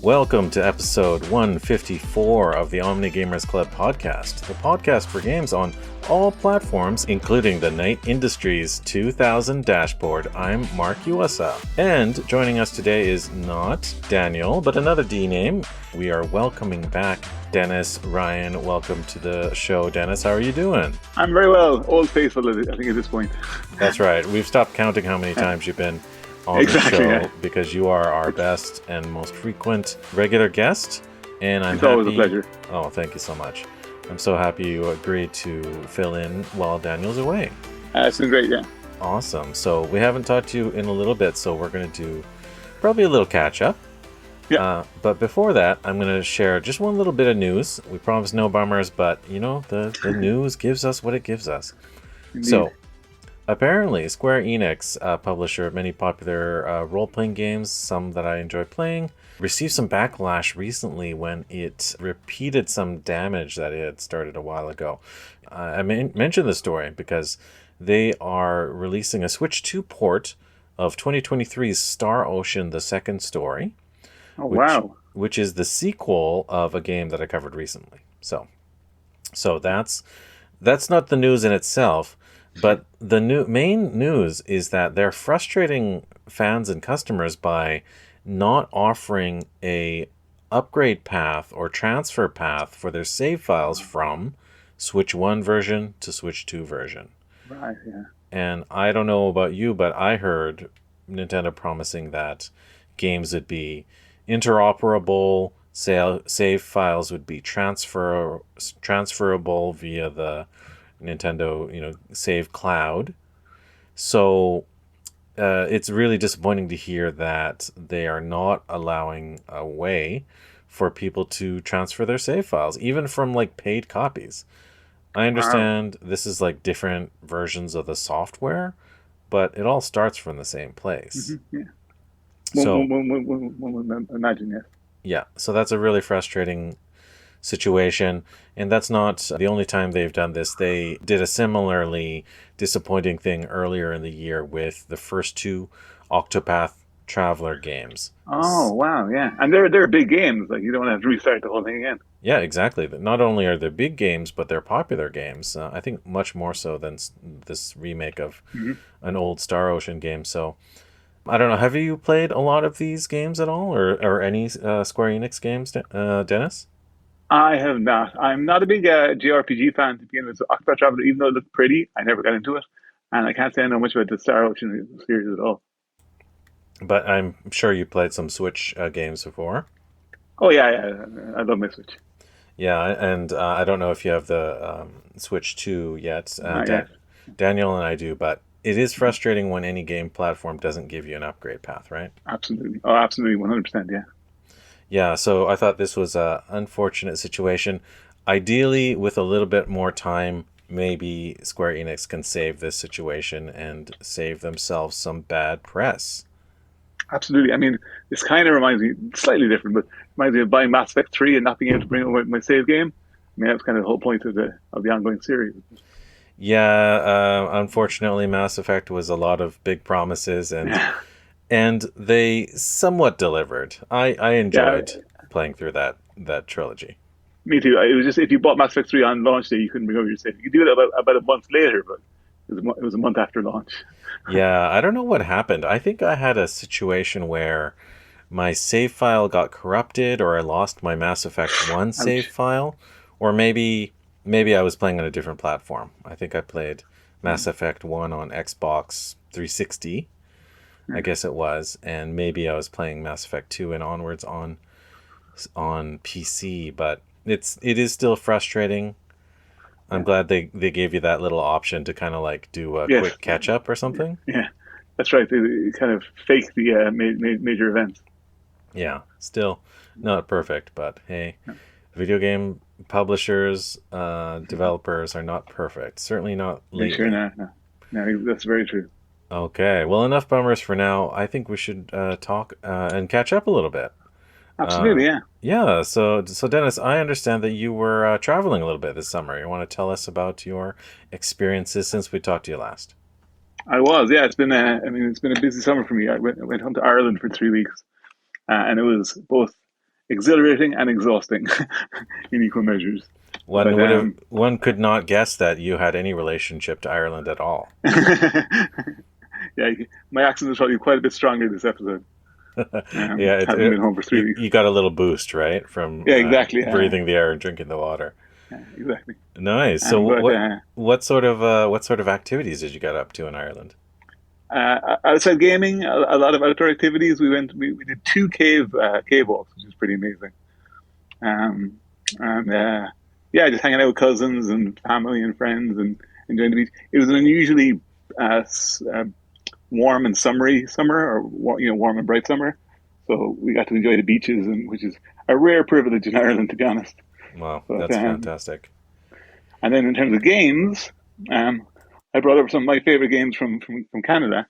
Welcome to episode 154 of the Omni Gamers Club podcast, the podcast for games on all platforms, including the Night Industries 2000 dashboard. I'm Mark Uasa, and joining us today is not Daniel, but another D name. We are welcoming back Denis Ryan. Welcome to the show, Denis. How are you doing? I'm very well. Old faithful, I think, at this point. That's right. We've stopped counting how many times you've been on the show because you are our best and most frequent regular guest, and I'm it's happy. Always a pleasure. Oh, thank you so much. I'm so happy you agreed to fill in while Daniel's away. It's been great, yeah. Awesome. So we haven't talked to you in a little bit, so we're going to do probably a little catch up. Yeah. But before that, I'm going to share just one little bit of news. We promise no bummers, but you know, the news gives us what it gives us. Indeed. So apparently, Square Enix, publisher of many popular role-playing games, some that I enjoy playing, received some backlash recently when it repeated some damage that it had started a while ago. I mentioned this story because they are releasing a Switch 2 port of 2023's Star Ocean: The Second Story. Oh, wow. Which is the sequel of a game that I covered recently. So that's not the news in itself. But the main news is that they're frustrating fans and customers by not offering a upgrade path or transfer path for their save files from Switch 1 version to Switch 2 version. Right, yeah. And I don't know about you, but I heard Nintendo promising that games would be interoperable, save files would be transferable via the Nintendo, Save Cloud. So it's really disappointing to hear that they are not allowing a way for people to transfer their save files, even from like paid copies. I understand this is like different versions of the software, but it all starts from the same place. Mm-hmm, yeah. So imagine, yes. Yeah, so that's a really frustrating situation, and that's not the only time they've done this. They did a similarly disappointing thing earlier in the year with the first two Octopath Traveler games. Oh, wow, yeah. And they're big games. Like, you don't have to restart the whole thing again. Yeah, exactly. Not only are they big games, but they're popular games. I think much more so than this remake of an old Star Ocean game. So I don't know. Have you played a lot of these games at all, or any Square Enix games, Denis? I have not. I'm not a big JRPG fan to begin with. So Octopath Traveler, even though it looked pretty, I never got into it. And I can't say I know much about the Star Ocean series at all. But I'm sure you played some Switch games before. Oh, yeah. I love my Switch. Yeah, and I don't know if you have the Switch 2 yet. Not yet. Daniel and I do, but it is frustrating when any game platform doesn't give you an upgrade path, right? Absolutely. Oh, absolutely. 100%, yeah. Yeah, so I thought this was an unfortunate situation. Ideally, with a little bit more time, maybe Square Enix can save this situation and save themselves some bad press. Absolutely. I mean, this kind of reminds me, slightly different, but reminds me of buying Mass Effect 3 and not being able to bring over my save game. I mean, that's kind of the whole point of the ongoing series. Yeah, unfortunately, Mass Effect was a lot of big promises, and they somewhat delivered. I enjoyed playing through that trilogy. Me too. It was just, if you bought Mass Effect 3 on launch day, you couldn't bring over your save. You could do it about a month later, but it was a month after launch. Yeah, I don't know what happened. I think I had a situation where my save file got corrupted, or I lost my Mass Effect 1 save file, or maybe I was playing on a different platform. I think I played Mass Effect 1 on Xbox 360, I guess it was, and maybe I was playing Mass Effect 2 and onwards on PC, but it is still frustrating. I'm glad they gave you that little option to kind of like do a quick catch up or something. Yeah, that's right. They kind of fake the major events. Yeah, still not perfect, but hey, video game publishers, developers are not perfect. Certainly not lately. Sure, no, that's very true. Okay, well, enough bummers for now. I think we should talk and catch up a little bit. Absolutely, yeah. Yeah, so Denis, I understand that you were traveling a little bit this summer. You want to tell us about your experiences since we talked to you last? I was, yeah. It's been a busy summer for me. I went home to Ireland for 3 weeks, and it was both exhilarating and exhausting in equal measures. But One could not guess that you had any relationship to Ireland at all. yeah, my accent is probably quite a bit stronger this episode. Yeah, Having been home for 3 weeks. you got a little boost, right, from Yeah, exactly. breathing the air and drinking the water. Yeah, exactly. Nice. So what sort of activities did you get up to in Ireland? Outside gaming, a lot of outdoor activities. We did 2 cave walks, which is pretty amazing. And yeah, just hanging out with cousins and family and friends and enjoying the beach. It was an unusually warm and summery summer, or warm and bright summer. So we got to enjoy the beaches, and which is a rare privilege in Ireland, to be honest. Wow, that's fantastic. And then in terms of games, I brought over some of my favorite games from Canada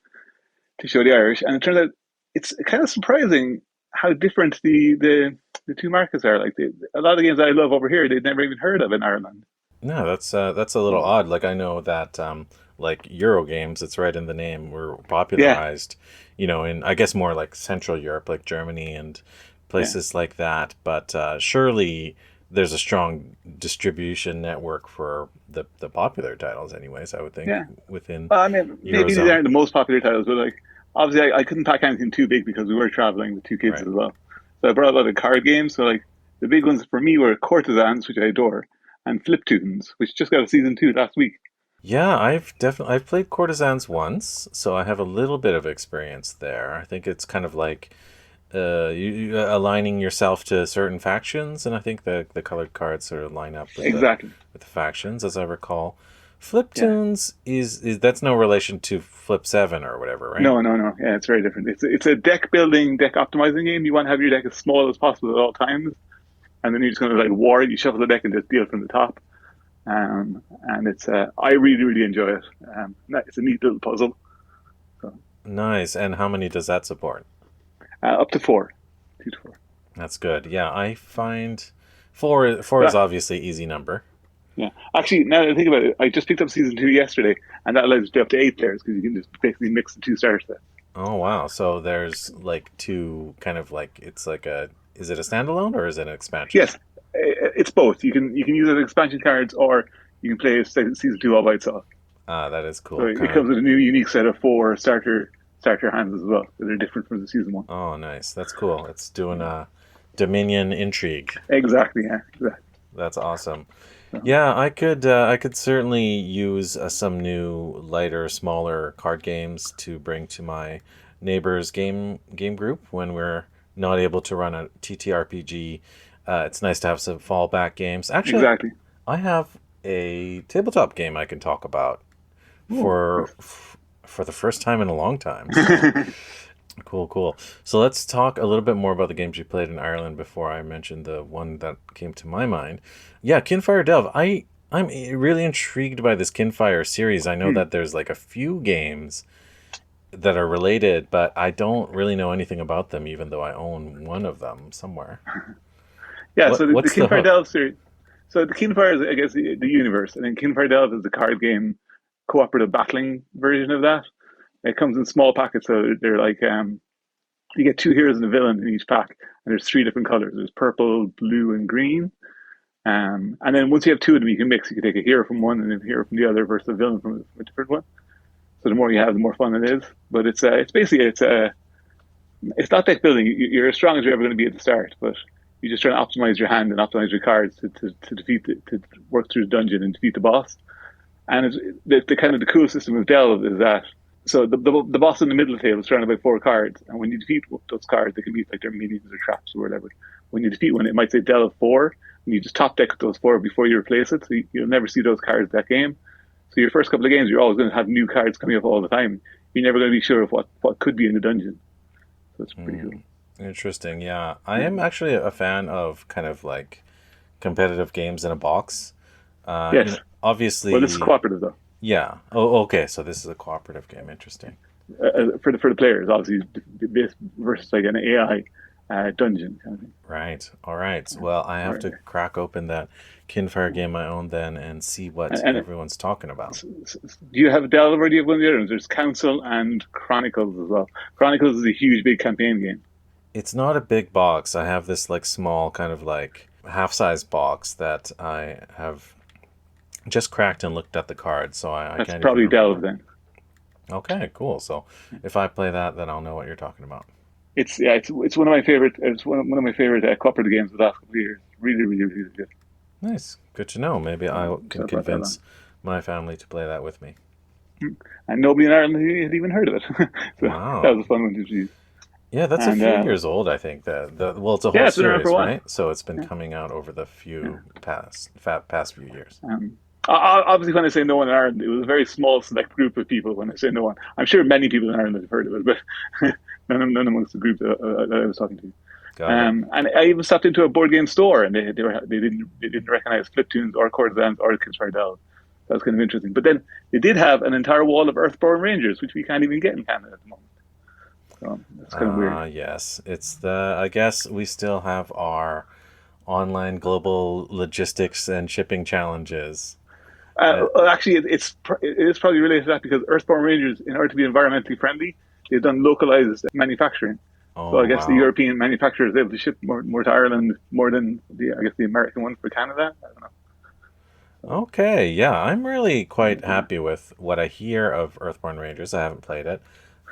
to show the Irish, and it turns out it's kind of surprising how different the two markets are. Like a lot of the games I love over here, they'd never even heard of in Ireland. No, that's a little odd. Like I know that like Euro games, it's right in the name, were popularized, in I guess more like Central Europe, like Germany and places like that. But surely there's a strong distribution network for the popular titles, anyways. I would think within. Well, I mean, maybe these aren't the most popular titles, but like obviously I couldn't pack anything too big because we were traveling with 2 kids as well. So I brought a lot of card games. So like the big ones for me were Courtisans, which I adore, and Fliptoons, which just got a season 2 last week. Yeah, I've played Courtisans once, so I have a little bit of experience there. I think it's kind of like you aligning yourself to certain factions, and I think the colored cards sort of line up with the factions, as I recall. Fliptoons is that's no relation to Flip 7 or whatever, right? No. Yeah, it's very different. It's a deck building, deck optimizing game. You want to have your deck as small as possible at all times, and then you're just going to like war it. You shuffle the deck and just deal from the top. And it's I really enjoy it. It's a neat little puzzle. So. Nice. And how many does that support? Up to 4. 2 to 4. That's good. Yeah, I find 4 is obviously easy number. Yeah, actually, now that I think about it, I just picked up season 2 yesterday, and that allows you to up to 8 players because you can just basically mix the 2 starter sets. Oh wow! So there's like 2 kind of like it's like is it a standalone or is it an expansion? Yes, it's both. You can use it as expansion cards, or you can play season 2 all by itself. Ah, that is cool. So it comes with a new unique set of 4 starter hands as well. They're different from the season 1. Oh, nice. That's cool. It's doing a Dominion intrigue. Exactly. Yeah. Exactly. That's awesome. Yeah, I could certainly use some new, lighter, smaller card games to bring to my neighbor's game group when we're not able to run a TTRPG. It's nice to have some fallback games. Actually, exactly. I have a tabletop game I can talk about for the first time in a long time. So. Cool. So let's talk a little bit more about the games you played in Ireland before I mention the one that came to my mind. Yeah, Kinfire Delve. I'm really intrigued by this Kinfire series. I know that there's like a few games that are related, but I don't really know anything about them, even though I own one of them somewhere. Yeah, so the Kinfire Delve series. So the Kinfire is, I guess, the universe, and then Kinfire Delve is the card game cooperative battling version of that. It comes in small packets, so they're like you get 2 heroes and a villain in each pack, and there's 3 different colors. There's purple, blue, and green. And then once you have 2 of them, you can mix. You can take a hero from one and a hero from the other versus a villain from a different one. So the more you have, the more fun it is. But it's basically it's not deck building. You're as strong as you're ever going to be at the start, but you're just trying to optimize your hand and optimize your cards to defeat to work through the dungeon and defeat the boss. And the kind of the cool system of Delve is that. So the boss in the middle of the table is surrounded by 4 cards, and when you defeat those cards, they can be like their minions or traps or whatever. When you defeat one, it might say Delve 4, and you just top deck those 4 before you replace it, so you'll never see those cards that game. So your first couple of games, you're always going to have new cards coming up all the time. You're never going to be sure of what could be in the dungeon. So it's pretty cool. Interesting, yeah. I am actually a fan of kind of like competitive games in a box. Yes. Obviously. Well, this is cooperative though. Yeah. Oh, okay. So this is a cooperative game. Interesting. For the players, obviously, this versus like an AI dungeon kind of thing. Right. All right. Well, I have to crack open that Kinfire game I own then and see what everyone's talking about. Do you have Delve or do you have one of the other ones? There's Council and Chronicles as well. Chronicles is a huge, big campaign game. It's not a big box. I have this like small kind of like half-size box that I have just cracked and looked at the cards, so I That's can't even probably Delve remember. then. Okay, cool. So if I play that, then I'll know what you're talking about. It's one of my favorite. It's one of my favorite cooperative games of the last couple of years. Really, really, really good. Nice. Good to know. Maybe I So can I brought that along. convince my family to play that with me. And nobody in Ireland had even heard of it. So that Wow. was a fun one to introduce. Yeah, that's a And few years old, I think. Well, it's a whole yeah, it's been around for a series, while. right? So it's been Yeah, coming out over the yeah. past few years. Obviously, when I say no one in Ireland, it was a very small select group of people. When I say no one, I'm sure many people in Ireland have heard of it, but none amongst the group that I was talking to. Got it. And I even stopped into a board game store, and they didn't recognize Fliptoons or Courtisans or Kinfire. That was kind of interesting. But then they did have an entire wall of Earthborn Rangers, which we can't even get in Canada at the moment. So that's kind of weird. Yes. I guess we still have our online global logistics and shipping challenges. Uh, Well, actually, it is probably related to that because Earthborn Rangers, in order to be environmentally friendly, they've done localized manufacturing. So I oh, guess the wow. European manufacturer is able to ship more to Ireland more than the American one for Canada. I don't know. So, Okay, yeah, I'm really quite happy with what I hear of Earthborn Rangers. I haven't played it,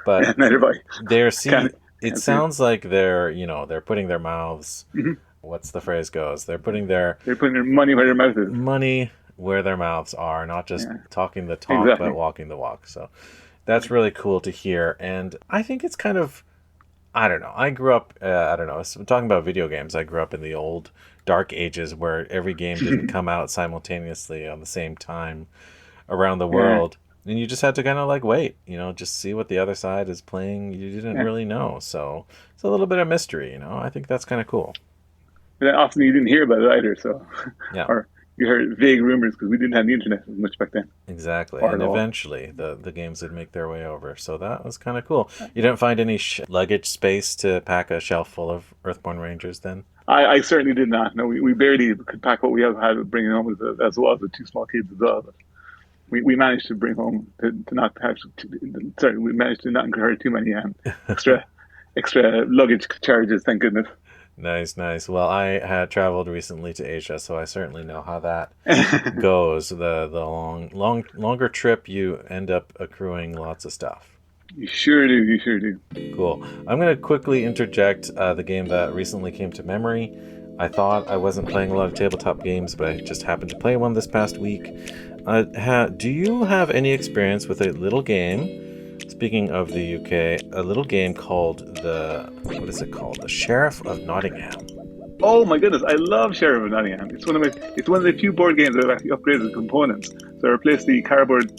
but neither have I. see, Can't it can't see it. sounds like they're putting their mouths, Hmm. what's the phrase goes? They're putting their They're putting their money where their mouth is. money where their mouths are, not just Yeah, talking the talk, but exactly. walking the walk. So that's really cool to hear. And I think it's kind of, I don't know. I grew up, I don't know, so talking about video games, I grew up in the old dark ages where every game didn't come out simultaneously on the same time around the Yeah, world. And you just had to kind of like wait, just see what the other side is playing. You didn't yeah. really know. So it's a little bit of mystery. I think that's kind of cool. But then often you didn't hear about it either. So, Yeah. or you heard vague rumors because we didn't have the internet as much back then, Exactly. or And at all. eventually the games would make their way over. So that was kind of cool. You didn't find any luggage space to pack a shelf full of Earthborn Rangers then? I certainly did not. No, we barely could pack what we have had bringing home as well as the two small kids as well. But we managed to bring home to not have sorry, we managed to not incur too many extra extra luggage charges. Thank goodness. Nice, nice. Well, I had traveled recently to Asia, so I certainly know how that goes. The longer trip, you end up accruing lots of stuff. You sure do. You sure do. Cool. I'm going to quickly interject the game that recently came to memory. I thought I wasn't playing a lot of tabletop games, but I just happened to play one this past week. Do you have any experience with a little game? Speaking of the UK, a little game called what is it called? The Sheriff of Nottingham. Oh my goodness, I love Shire of Nottingham. It's one of the few board games that have actually upgraded the components. So I replaced the cardboard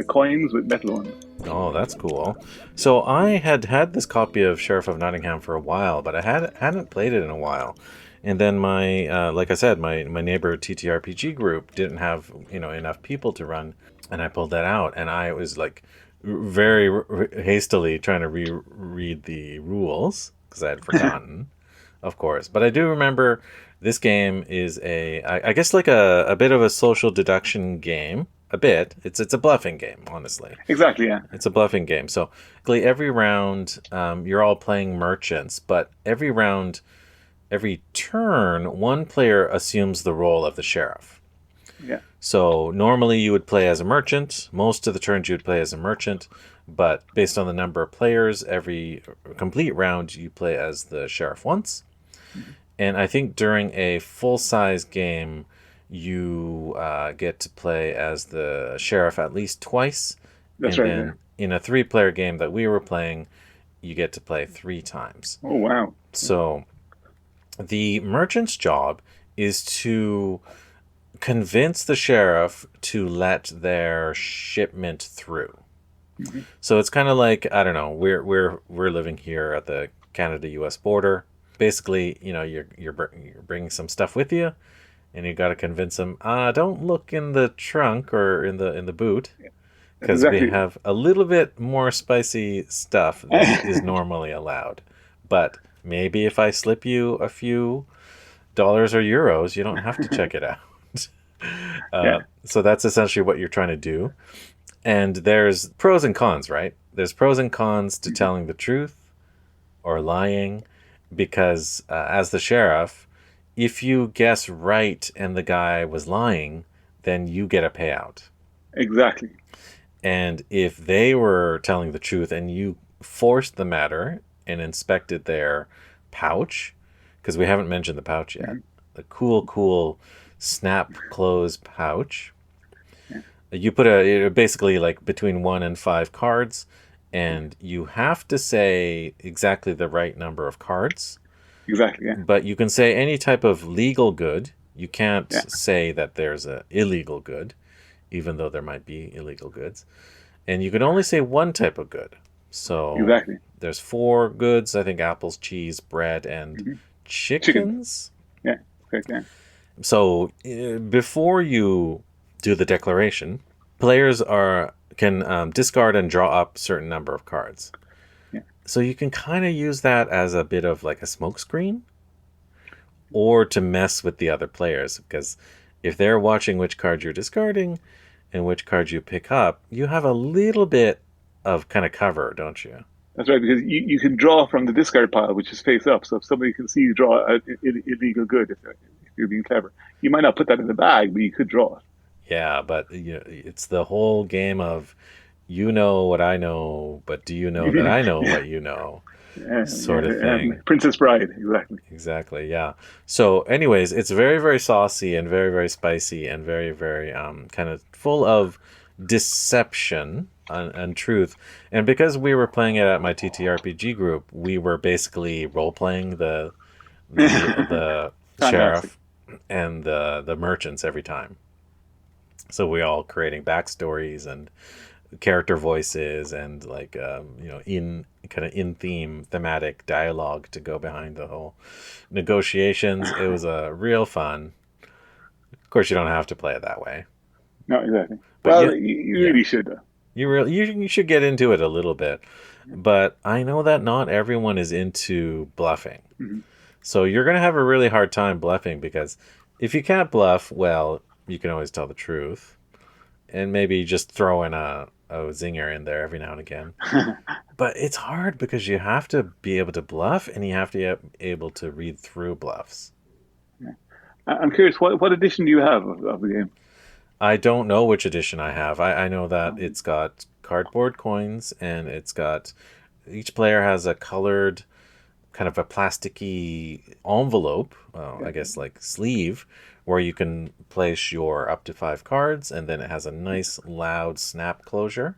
coins with metal ones. Oh, that's cool. So I had this copy of Sheriff of Nottingham for a while, but I hadn't played it in a while. And then like I said, my neighbor TTRPG group didn't have enough people to run, and I pulled that out, and I was like very hastily trying to reread the rules because I had forgotten, of course. But I do remember this game is I guess like a bit of a social deduction game. A bit. It's a bluffing game, honestly. Exactly, yeah. It's a bluffing game. So every round, you're all playing merchants, but every turn, one player assumes the role of the sheriff. Yeah. So normally you would play as a merchant. Most of the turns you would play as a merchant, but based on the number of players, every complete round you play as the sheriff once. And I think during a full-size game, you get to play as the sheriff at least twice. That's And right, yeah. then in a 3-player game that we were playing, you get to play 3 times. Oh wow. So the merchant's job is to convince the sheriff to let their shipment through. Mm-hmm. So it's kind of like, I don't know, we're living here at the Canada-US border. Basically, you're bringing some stuff with you, and you got to convince them, don't look in the trunk or in the boot, That's because we exactly. have a little bit more spicy stuff than is normally allowed. But maybe if I slip you a few dollars or euros, you don't have to check it out. Yeah. So that's essentially what you're trying to do. And there's pros and cons, right? There's pros and cons to telling the truth or lying. because as the sheriff, if you guess right and the guy was lying, then you get a payout. Exactly. And if they were telling the truth and you forced the matter and inspected their pouch, because we haven't mentioned the pouch yet, the cool snap close pouch. You put basically like between 1 and 5 cards, and you have to say exactly the right number of cards. Exactly, yeah. But you can say any type of legal good. You can't say that there's an illegal good, even though there might be illegal goods. And you can only say one type of good. So there's 4 goods, I think: apples, cheese, bread, and chickens. Yeah, correct, yeah. So before you do the declaration, players can discard and draw up a certain number of cards. Yeah. So you can kind of use that as a bit of like a smokescreen, or to mess with the other players, because if they're watching which card you're discarding and which card you pick up, you have a little bit of kind of cover, don't you? That's right, because you can draw from the discard pile, which is face up. So if somebody can see you draw an illegal good, if you're being clever, you might not put that in the bag, but you could draw it. Yeah, but it's the whole game of, you know what I know, but do you know that I know what you know? Sort of thing. Princess Bride, exactly. Exactly, yeah. So anyways, it's very, very saucy and very, very spicy and very, very kind of full of deception and truth. And because we were playing it at my TTRPG group, we were basically role-playing the sheriff and the merchants every time. So we're all creating backstories and character voices and like in theme thematic dialogue to go behind the whole negotiations. It was a real fun. Of course, you don't have to play it that way. No, exactly. But you really should though. You should get into it a little bit. But I know that not everyone is into bluffing. So you're going to have a really hard time bluffing, because if you can't bluff, well, you can always tell the truth and maybe just throw in a zinger in there every now and again. But it's hard because you have to be able to bluff and you have to be able to read through bluffs. Yeah. I'm curious, what edition do you have of the game? I don't know which edition I have. I know that it's got cardboard coins, and it's got, each player has a colored kind of a plasticky envelope, I guess like sleeve, where you can place your up to 5 cards, and then it has a nice loud snap closure.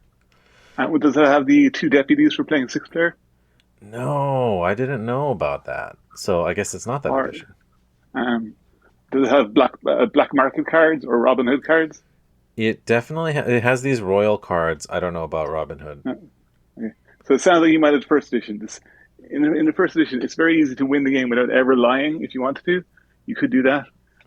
And does it have the 2 deputies for playing 6-player? No, I didn't know about that. So I guess it's not that edition. Does it have black market cards or Robin Hood cards? It definitely it has these royal cards. I don't know about Robin Hood. Okay. So it sounds like you might have the first edition. In the first edition, it's very easy to win the game without ever lying. If you wanted to, you could do that.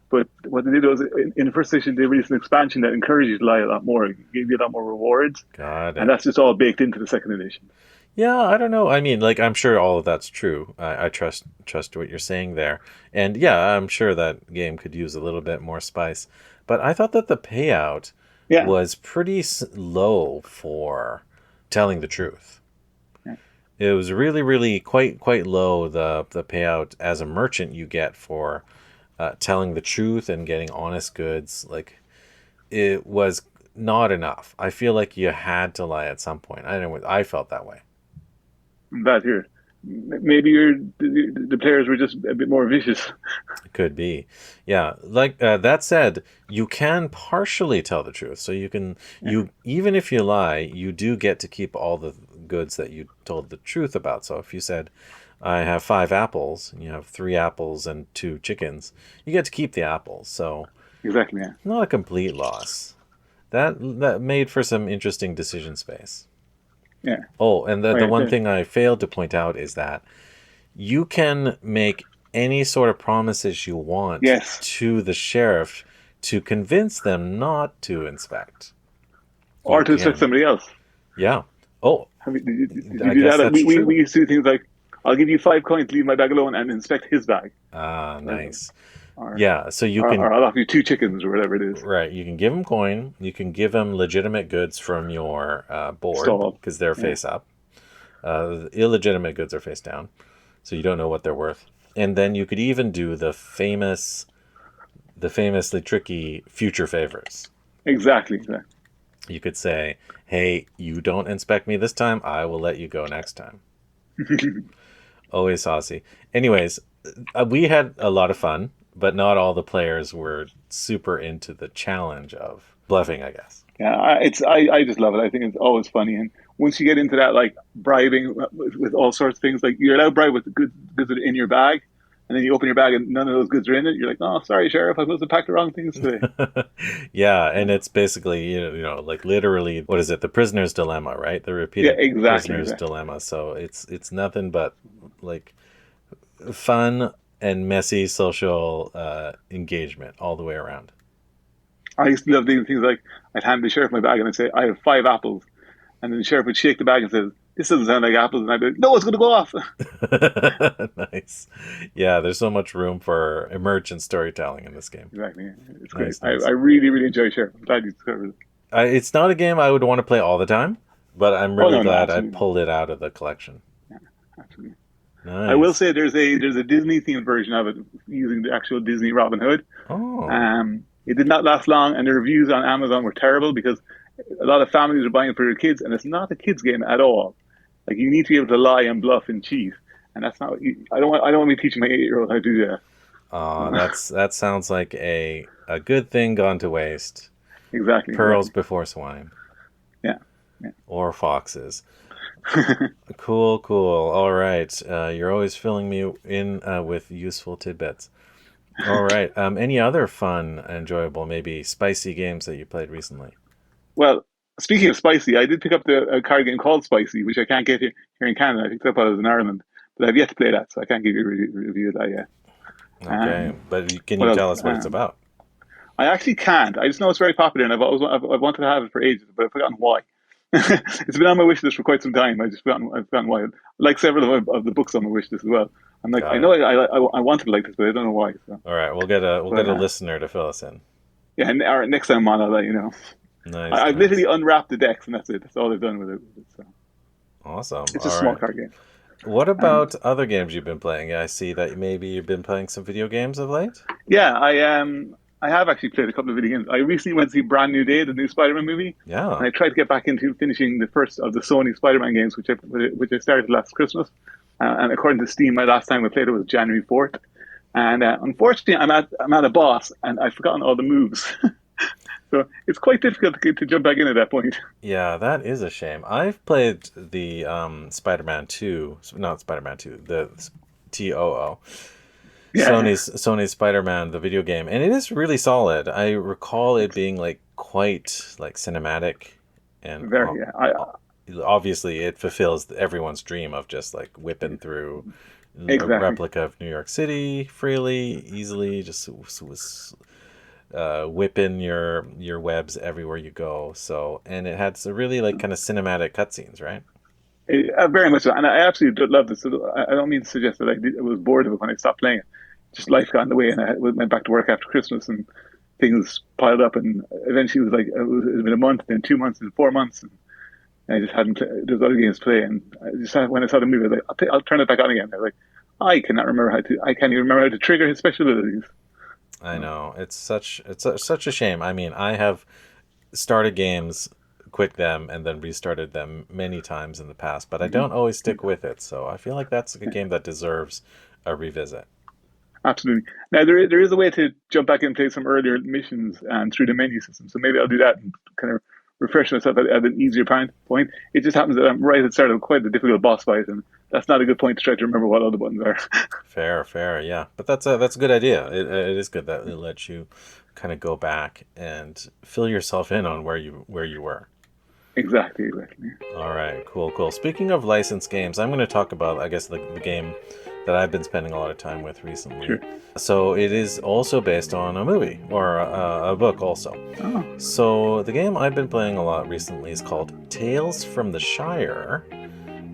But what they did was, in the first edition, they released an expansion that encouraged you to lie a lot more. It gave you a lot more rewards. Got it. And that's just all baked into the second edition. Yeah, I don't know. I mean, like, I'm sure all of that's true. I trust what you're saying there. And yeah, I'm sure that game could use a little bit more spice. But I thought that the payout was pretty low for telling the truth. Yeah. It was really, really quite low, the payout as a merchant you get for telling the truth and getting honest goods. Like, it was not enough. I feel like you had to lie at some point. I felt that way. That here, maybe the players were just a bit more vicious. Could be, yeah. Like that said, you can partially tell the truth. So you can even if you lie, you do get to keep all the goods that you told the truth about. So if you said, I have 5 apples, and you have 3 apples and 2 chickens, you get to keep the apples. So exactly, yeah. Not a complete loss. That made for some interesting decision space. Yeah. Oh, and the one thing I failed to point out is that you can make any sort of promises you want to the sheriff to convince them not to inspect. Or to inspect somebody else. Yeah. Oh. Did you do that? We used to do things like, I'll give you 5 coins, leave my bag alone, and inspect his bag. Ah, nice. Or, so you can... Or I'll offer you 2 chickens, or whatever it is. Right, you can give them coin, you can give them legitimate goods from your board, because they're face up. Illegitimate goods are face down. so you don't know what they're worth. And then you could even do the famously tricky future favors. Exactly. You could say, hey, you don't inspect me this time, I will let you go next time. Always saucy. Anyways, we had a lot of fun, but not all the players were super into the challenge of bluffing, I guess. Yeah, I just love it. I think it's always funny. And once you get into that, like bribing with all sorts of things, like you're allowed to bribe with the goods in your bag, and then you open your bag and none of those goods are in it. You're like, oh, sorry, Sheriff, I must have packed the wrong things today. Yeah, and it's basically, like literally, what is it? The prisoner's dilemma, right? The repeated prisoner's dilemma. So it's nothing but like fun and messy social engagement all the way around. I used to love doing things like I'd hand the sheriff my bag and I'd say, I have 5 apples. And then the sheriff would shake the bag and say, this doesn't sound like apples. And I'd be like, no, it's going to go off. Nice. Yeah, there's so much room for emergent storytelling in this game. Exactly. It's great. Nice. I really, really enjoy Sheriff. I'm glad you discovered it. It's not a game I would want to play all the time, but I'm really glad I pulled it out of the collection. Yeah, absolutely. Nice. I will say there's a Disney themed version of it using the actual Disney Robin Hood. Oh. It did not last long, and the reviews on Amazon were terrible because a lot of families are buying it for their kids, and it's not a kids game at all. Like you need to be able to lie and bluff and cheat, and that's not. I don't want to be teaching my 8-year-old how to do that. Oh, that sounds like a good thing gone to waste. Exactly. Pearls before swine. Yeah. Or foxes. Cool. All right. You're always filling me in with useful tidbits. All right. Any other fun, enjoyable, maybe spicy games that you played recently? Well, speaking of spicy, I did pick up a card game called Spicy, which I can't get here in Canada. I picked it up while I was in Ireland, but I've yet to play that, so I can't give you a review of that yet. Okay, but can you tell us what it's about? I actually can't. I just know it's very popular, and I've wanted to have it for ages, but I've forgotten why. It's been on my wish list for quite some time. I've forgotten why. Like several of the books on my wish list as well. I'm like, I know I wanted to like this, but I don't know why. So. All right, we'll get a listener to fill us in. Yeah, and next time on, I'll let you know. Nice. I've literally unwrapped the decks, and that's it. That's all I've done with it. So. Awesome. It's a small card game. What about other games you've been playing? I see that maybe you've been playing some video games of late. Yeah, I have actually played a couple of video games. I recently went to see Brand New Day, the new Spider-Man movie. Yeah. And I tried to get back into finishing the first of the Sony Spider-Man games, which I started last Christmas. And according to Steam, my last time I played it was January 4th. And unfortunately, I'm at a boss, and I've forgotten all the moves. So it's quite difficult to jump back in at that point. Yeah, that is a shame. I've played the Spider-Man 2, not Spider-Man 2, the TOO. Yeah. Sony's Spider-Man, the video game, and it is really solid. I recall it being like quite like cinematic, and very. Obviously it fulfills everyone's dream of just like whipping through a replica of New York City freely, easily, just whipping your webs everywhere you go. So, and it had some really like kind of cinematic cutscenes, right? Very much so, and I absolutely love this. So I don't mean to suggest that I was bored of it when I stopped playing it. Just life got in the way, and I went back to work after Christmas, and things piled up, and eventually it was been a month, then 2 months, and 4 months, and I just hadn't. There's other games to play, and when I saw the movie, I was like, I'll turn it back on again. I was like, I can't even remember how to trigger his special abilities. I know, it's such a shame. I mean, I have started games, quit them, and then restarted them many times in the past, but I don't always stick with it. So I feel like that's a game that deserves a revisit. Absolutely. Now there is a way to jump back and play some earlier missions and through the menu system. So maybe I'll do that and kind of refresh myself at an easier point. It just happens that I'm right at the start of quite a difficult boss fight, and that's not a good point to try to remember what all the buttons are. Fair, yeah. But that's a good idea. It is good that it lets you kind of go back and fill yourself in on where you were. Exactly. All right, cool. Speaking of licensed games, I'm going to talk about, I guess, the game that I've been spending a lot of time with recently. Sure. So it is also based on a movie or a book also. Oh. So the game I've been playing a lot recently is called Tales from the Shire,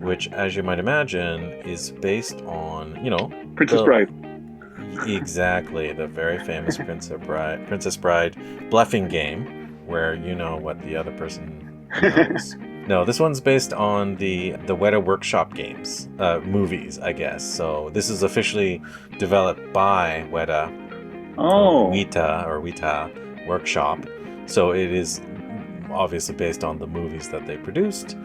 which, as you might imagine, is based on, Princess Bride. Exactly, the very famous Princess Bride bluffing game, where you know what the other person knows. No, this one's based on the Weta Workshop games, movies, I guess. So this is officially developed by Weta, Weta Workshop. So it is obviously based on the movies that they produced,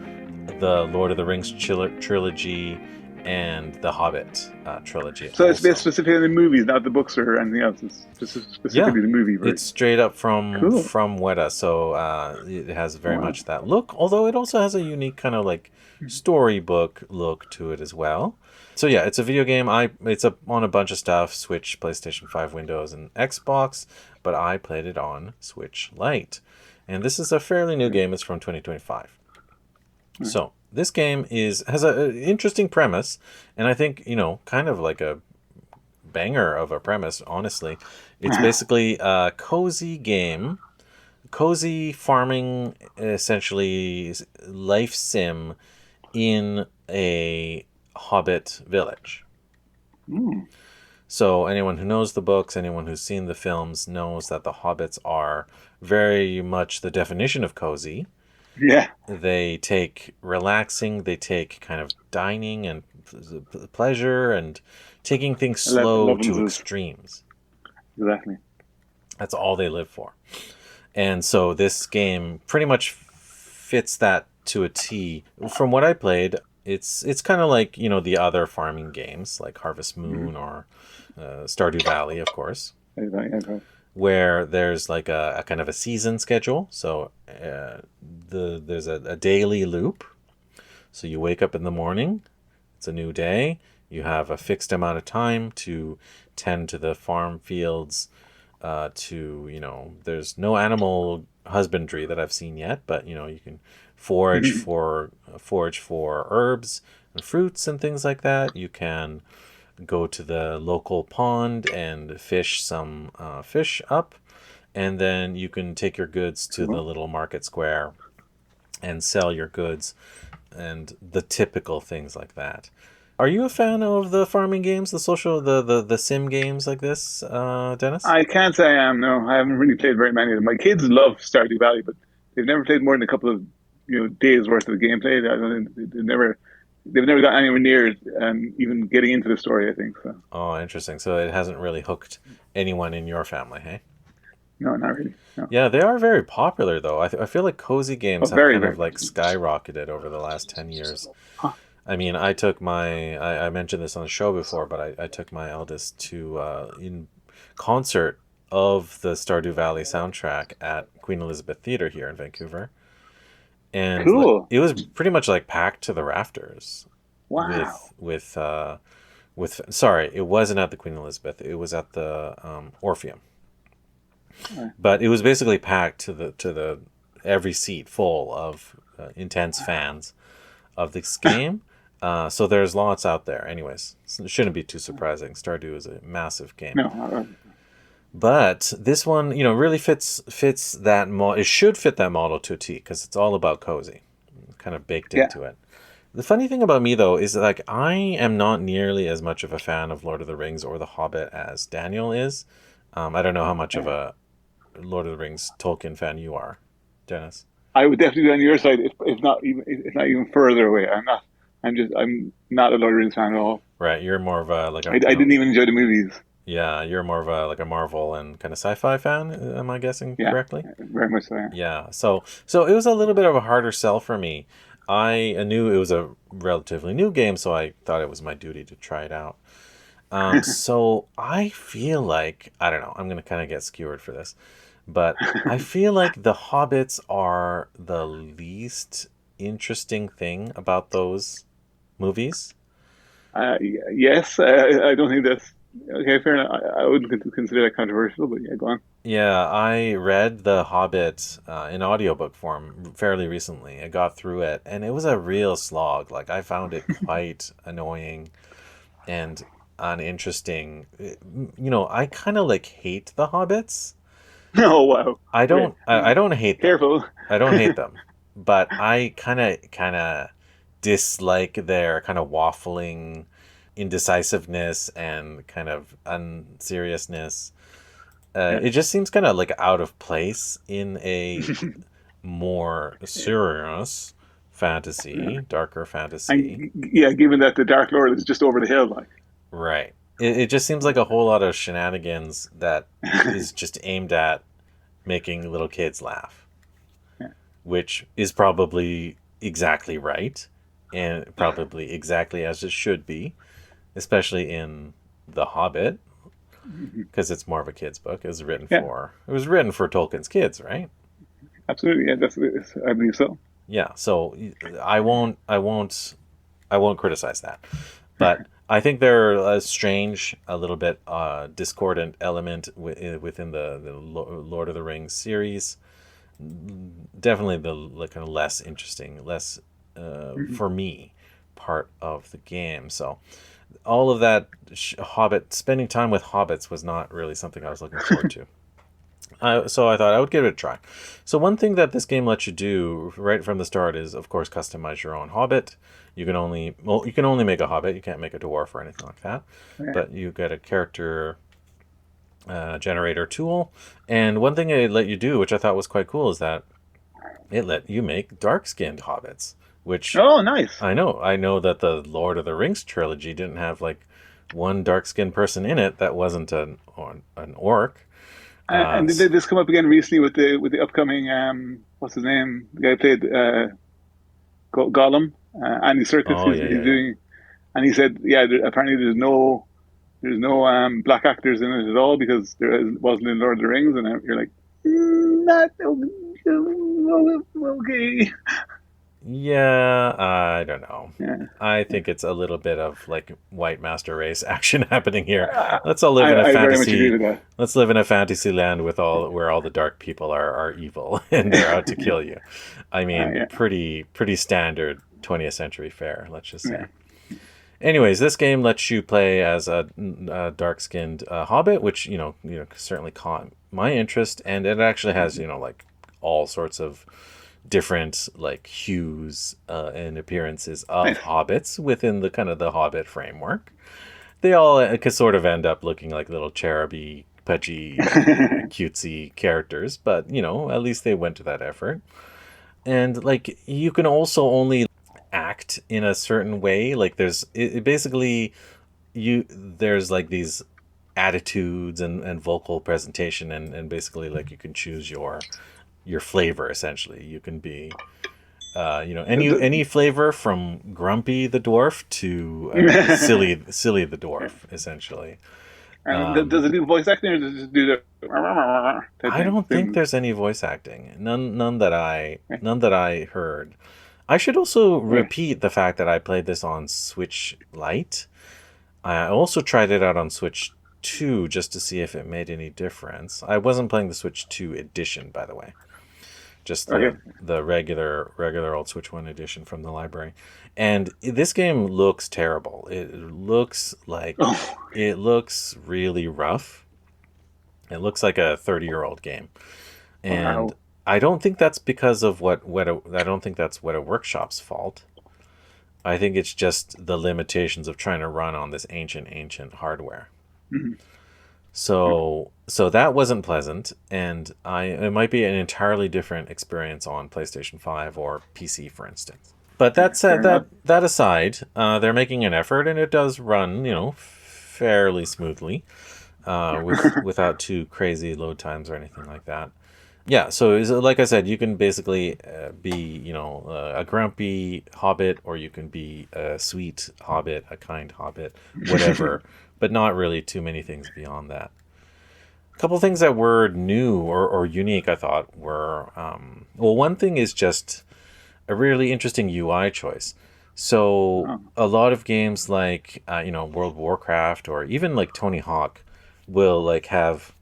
the Lord of the Rings trilogy, and the Hobbit trilogy. So it's based specifically on the movies, not the books or anything else. It's specifically the movie version. It's straight up from Weta, so it has very much that look. Although it also has a unique kind of like storybook look to it as well. So yeah, it's a video game. It's on a bunch of stuff: Switch, PlayStation 5, Windows, and Xbox. But I played it on Switch Lite, and this is a fairly new game. It's from 2025. So this game has an interesting premise, and I think, kind of like a banger of a premise, honestly. It's basically a cozy game, cozy farming, essentially life sim in a Hobbit village. So anyone who knows the books, anyone who's seen the films knows that the Hobbits are very much the definition of cozy. Yeah. They take relaxing, they take kind of dining and pleasure and taking things slow to extremes. Exactly. That's all they live for. And so this game pretty much fits that to a T. From what I played, it's kind of like, the other farming games like Harvest Moon or Stardew Valley, of course. Okay. Where there's like a kind of a season schedule. So there's a daily loop. So you wake up in the morning, it's a new day. You have a fixed amount of time to tend to the farm fields. There's no animal husbandry that I've seen yet, but you can forage for herbs and fruits and things like that. You can go to the local pond and fish some fish up, and then you can take your goods to the little market square and sell your goods and the typical things like that. Are you a fan of the farming games, the sim games like this, Dennis? I can't say I am. No, I haven't really played very many of them. My kids love Stardew Valley, but they've never played more than a couple of days worth of gameplay. They've never got anywhere near even getting into the story, I think. So. Oh, interesting. So it hasn't really hooked anyone in your family, hey? No, not really. No. Yeah, they are very popular, though. I feel like cozy games have kind of like skyrocketed over the last 10 years. Huh. I mean, I took I mentioned this on the show before, but I took my eldest to in concert of the Stardew Valley soundtrack at Queen Elizabeth Theatre here in Vancouver. And cool. It was pretty much like packed to the rafters. Wow. With sorry, it wasn't at the Queen Elizabeth. It was at the Orpheum. Right. But it was basically packed to the every seat full of intense fans of this game. So there's lots out there. Anyways, it shouldn't be too surprising. Stardew is a massive game. No. But this one, really fits that model. It should fit that model to a T because it's all about cozy, kind of baked into it. The funny thing about me, though, is like I am not nearly as much of a fan of Lord of the Rings or The Hobbit as Daniel is. I don't know how much of a Lord of the Rings Tolkien fan you are, Dennis. I would definitely be on your side, if not even further away. I'm not a Lord of the Rings fan at all. Right, you're more of a I didn't even enjoy the movies. Yeah, you're more of a Marvel and kind of sci-fi fan. Am I guessing correctly? Very much so. Yeah. So it was a little bit of a harder sell for me. I knew it was a relatively new game, so I thought it was my duty to try it out. So I feel like, I don't know, I'm going to kind of get skewered for this, but I feel like the Hobbits are the least interesting thing about those movies. Yes, I don't think that's... Okay, fair enough. I wouldn't consider that controversial, but yeah, go on. Yeah, I read The Hobbit in audiobook form fairly recently. I got through it, and it was a real slog. Like, I found it quite annoying and uninteresting. I kind of like hate the Hobbits. Oh, wow. I don't hate them. Careful. I don't hate them, but I kind of dislike their kind of waffling indecisiveness and kind of unseriousness. It just seems kind of like out of place in a more serious fantasy, darker fantasy. And yeah, given that the Dark Lord is just over the hill, like. Right. It just seems like a whole lot of shenanigans that is just aimed at making little kids laugh, Yeah. which is probably exactly right and probably exactly as it should be, especially in The Hobbit, because it's more of a kid's book. It was written for Tolkien's kids, right? Absolutely, yeah, I believe so. Yeah, so I won't criticize that, but I think they're a strange, a little bit discordant element within the Lord of the Rings series. Definitely the kind of less interesting, less for me part of the game. So all of that spending time with hobbits was not really something I was looking forward to. So I thought I would give it a try. So one thing that this game lets you do right from the start is, of course, customize your own hobbit. You can only make a hobbit. You can't make a dwarf or anything like that. Yeah. But you get a character generator tool. And one thing it let you do, which I thought was quite cool, is that it let you make dark-skinned hobbits. Which nice. I know that the Lord of the Rings trilogy didn't have like one dark-skinned person in it that wasn't an orc. And did this come up again recently with the upcoming what's his name? The guy who played Gollum, Andy Serkis. He's doing, and he said, apparently there's no black actors in it at all because there wasn't in Lord of the Rings, and you're like, not okay. Yeah, I don't know. Yeah. I think it's a little bit of like white master race action happening here. Let's all live in a fantasy. Let's live in a fantasy land where all the dark people are evil and they're out to kill you. I mean, pretty standard 20th century fare, let's just say. Yeah. Anyways, this game lets you play as a dark-skinned hobbit, which certainly caught my interest, and it actually has like all sorts of different like hues and appearances of hobbits within the kind of the Hobbit framework. They all could sort of end up looking like little cheruby, pudgy, cutesy characters, but at least they went to that effort. And like you can also only act in a certain way. Like there's like these attitudes and vocal presentation and basically like you can choose your flavor. Essentially you can be any flavor from Grumpy the dwarf to silly the dwarf, essentially. Does it do voice acting or does it just do the I don't think there's any voice acting, none that I heard. I should also repeat the fact that I played this on Switch Lite. I also tried it out on Switch 2 just to see if it made any difference. I wasn't playing the Switch 2 edition, by the way. Just the regular old Switch 1 edition from the library. And this game looks terrible. It looks like it looks really rough. It looks like a 30-year-old game. And I don't think that's because of I don't think that's Weta Workshop's fault. I think it's just the limitations of trying to run on this ancient hardware. Mm-hmm. So that wasn't pleasant, and it might be an entirely different experience on PlayStation 5 or PC, for instance. But that aside, they're making an effort, and it does run, fairly smoothly, without too crazy load times or anything like that. Yeah, so like I said, you can basically be, a grumpy hobbit, or you can be a sweet hobbit, a kind hobbit, whatever. But not really too many things beyond that. A couple things that were new or unique, I thought, were... one thing is just a really interesting UI choice. So a lot of games like, World of Warcraft or even like Tony Hawk will like have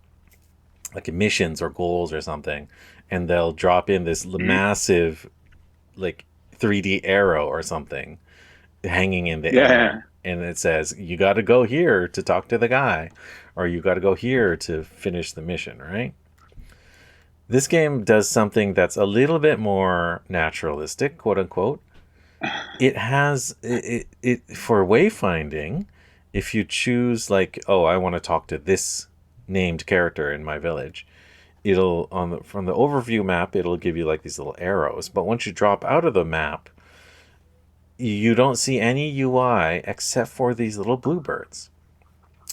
like missions or goals or something, and they'll drop in this massive like 3D arrow or something hanging in the air. And it says, you got to go here to talk to the guy, or you got to go here to finish the mission, right? This game does something that's a little bit more naturalistic, quote unquote. It has it for wayfinding. If you choose like, I want to talk to this named character in my village, it'll from the overview map, it'll give you like these little arrows. But once you drop out of the map, you don't see any UI except for these little bluebirds.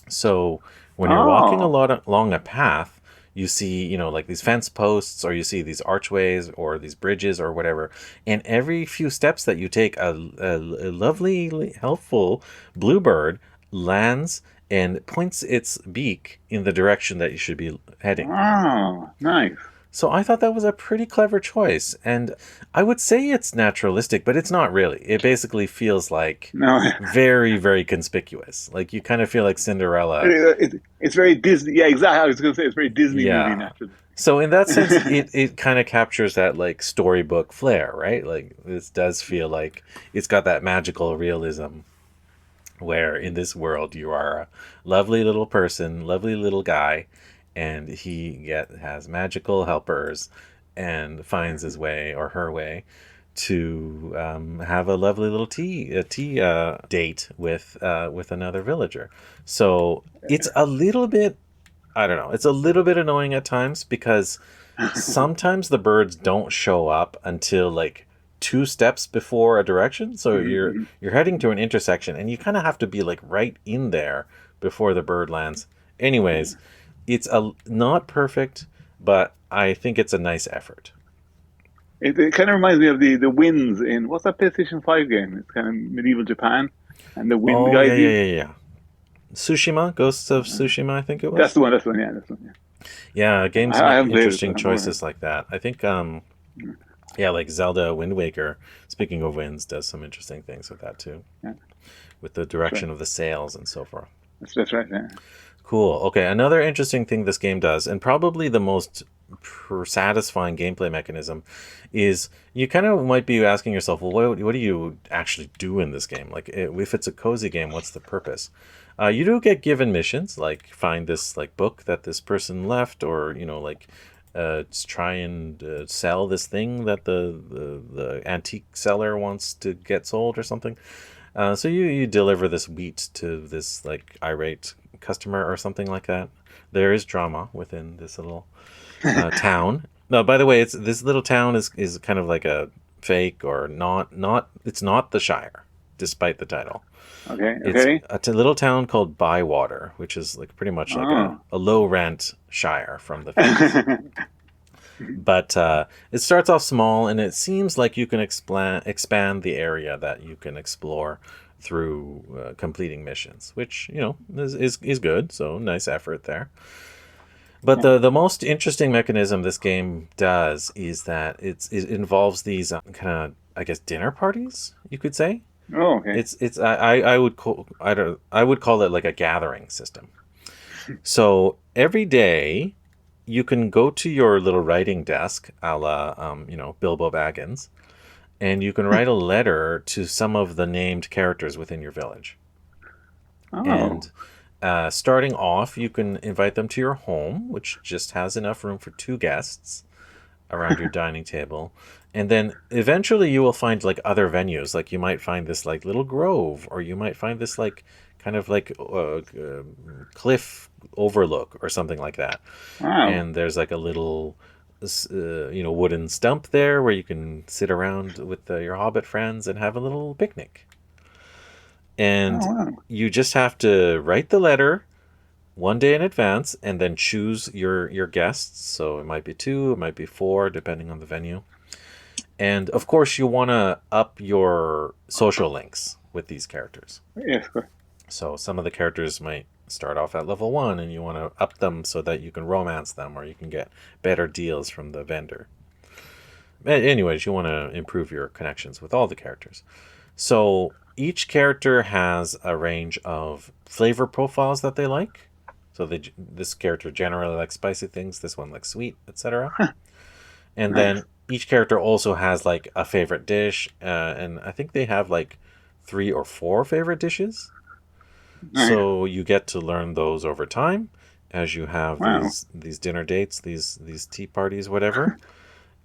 So when you're walking along a path, you see, like these fence posts, or you see these archways or these bridges or whatever. And every few steps that you take, a lovely, helpful bluebird lands and points its beak in the direction that you should be heading. Oh, nice. So I thought that was a pretty clever choice. And I would say it's naturalistic, but it's not really. It basically feels like very, very conspicuous. Like you kind of feel like Cinderella. It's very Disney. Yeah, exactly. I was going to say it's very Disney movie naturalistic. So in that sense, it kind of captures that like storybook flair, right? Like this does feel like it's got that magical realism where in this world you are a lovely little person, lovely little guy, and he has magical helpers and finds his way or her way to have a lovely little tea date with another villager. So it's a little bit, I don't know, it's a little bit annoying at times because sometimes the birds don't show up until like 2 steps before a direction. So you're heading to an intersection and you kind of have to be like right in there before the bird lands. Anyways, it's not perfect, but I think it's a nice effort. It kind of reminds me of the winds in, what's that PlayStation 5 game? It's kind of medieval Japan, and the wind guy. Yeah. Tsushima, Ghosts of Tsushima, I think it was. That's the one, yeah. Yeah, games make interesting choices like that. I think, like Zelda Wind Waker, speaking of winds, does some interesting things with that too. Yeah. With the direction of the sails and so forth. That's right, yeah. Cool. Okay, another interesting thing this game does, and probably the most satisfying gameplay mechanism, is you kind of might be asking yourself, well, what do you actually do in this game? Like, if it's a cozy game, what's the purpose? You do get given missions, like find this like book that this person left, or try and sell this thing that the antique seller wants to get sold or something. So you deliver this wheat to this like irate customer or something like that. There is drama within this little town. No, by the way, this little town is kind of like a fake or not. It's not the Shire, despite the title. Okay. It's a little town called Bywater, which is like pretty much like a low rent Shire from the 50s. But it starts off small, and it seems like you can expand the area that you can explore through completing missions, which is good. So nice effort there. But the most interesting mechanism this game does is that it involves these kind of, I guess, dinner parties, you could say. Oh, okay. I would call it like a gathering system. So every day you can go to your little writing desk, a la Bilbo Baggins, and you can write a letter to some of the named characters within your village. Oh. And starting off, you can invite them to your home, which just has enough room for 2 guests around your dining table. And then eventually you will find like other venues. Like you might find this like little grove, or you might find this like kind of like cliff overlook or something like that. Wow. And there's like a little wooden stump there where you can sit around with your hobbit friends and have a little picnic. And you just have to write the letter one day in advance and then choose your guests. So it might be 2, it might be 4, depending on the venue. And of course you want to up your social links with these characters. Yes. So some of the characters might start off at level 1, and you want to up them so that you can romance them, or you can get better deals from the vendor. Anyways, you want to improve your connections with all the characters. So each character has a range of flavor profiles that they like. So this character generally likes spicy things, this one likes sweet, etc. And nice. Then each character also has like a favorite dish, and I think they have like 3 or 4 favorite dishes. So you get to learn those over time as you have these dinner dates, these tea parties, whatever.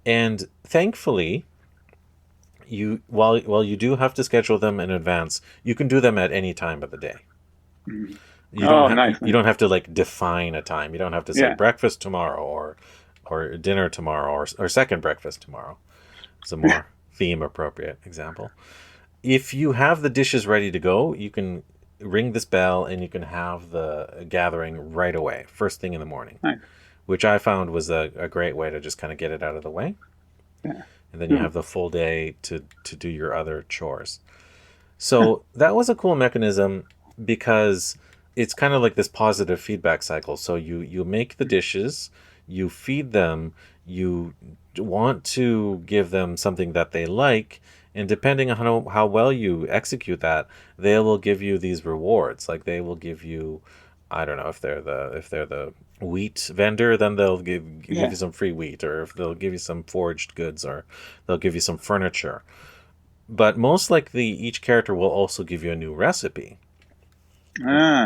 And thankfully, while you do have to schedule them in advance, you can do them at any time of the day. You don't have to like define a time. You don't have to say breakfast tomorrow or dinner tomorrow or second breakfast tomorrow. It's a more theme appropriate example. if you have the dishes ready to go, you can ring this bell and you can have the gathering right away, first thing in the morning. Nice. Which I found was a great way to just kind of get it out of the way. Yeah. And then you have the full day to do your other chores. So that was a cool mechanism because it's kind of like this positive feedback cycle. So you make the dishes, you feed them, you want to give them something that they like, and depending on how well you execute that, they will give you these rewards. Like they will give you, I don't know, if they're the wheat vendor, then they'll give you some free wheat, or if they'll give you some foraged goods, or they'll give you some furniture. But most likely, each character will also give you a new recipe,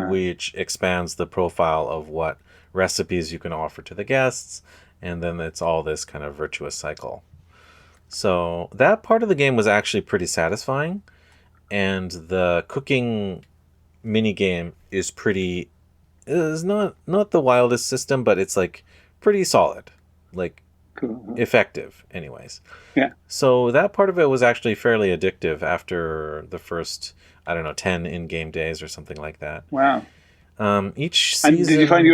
which expands the profile of what recipes you can offer to the guests, and then it's all this kind of virtuous cycle. So that part of the game was actually pretty satisfying, and the cooking mini game is not the wildest system, but it's like pretty solid, like cool. Effective anyways. Yeah. So that part of it was actually fairly addictive after the first, I don't know, 10 in-game days or something like that. Wow. Each season. And did you find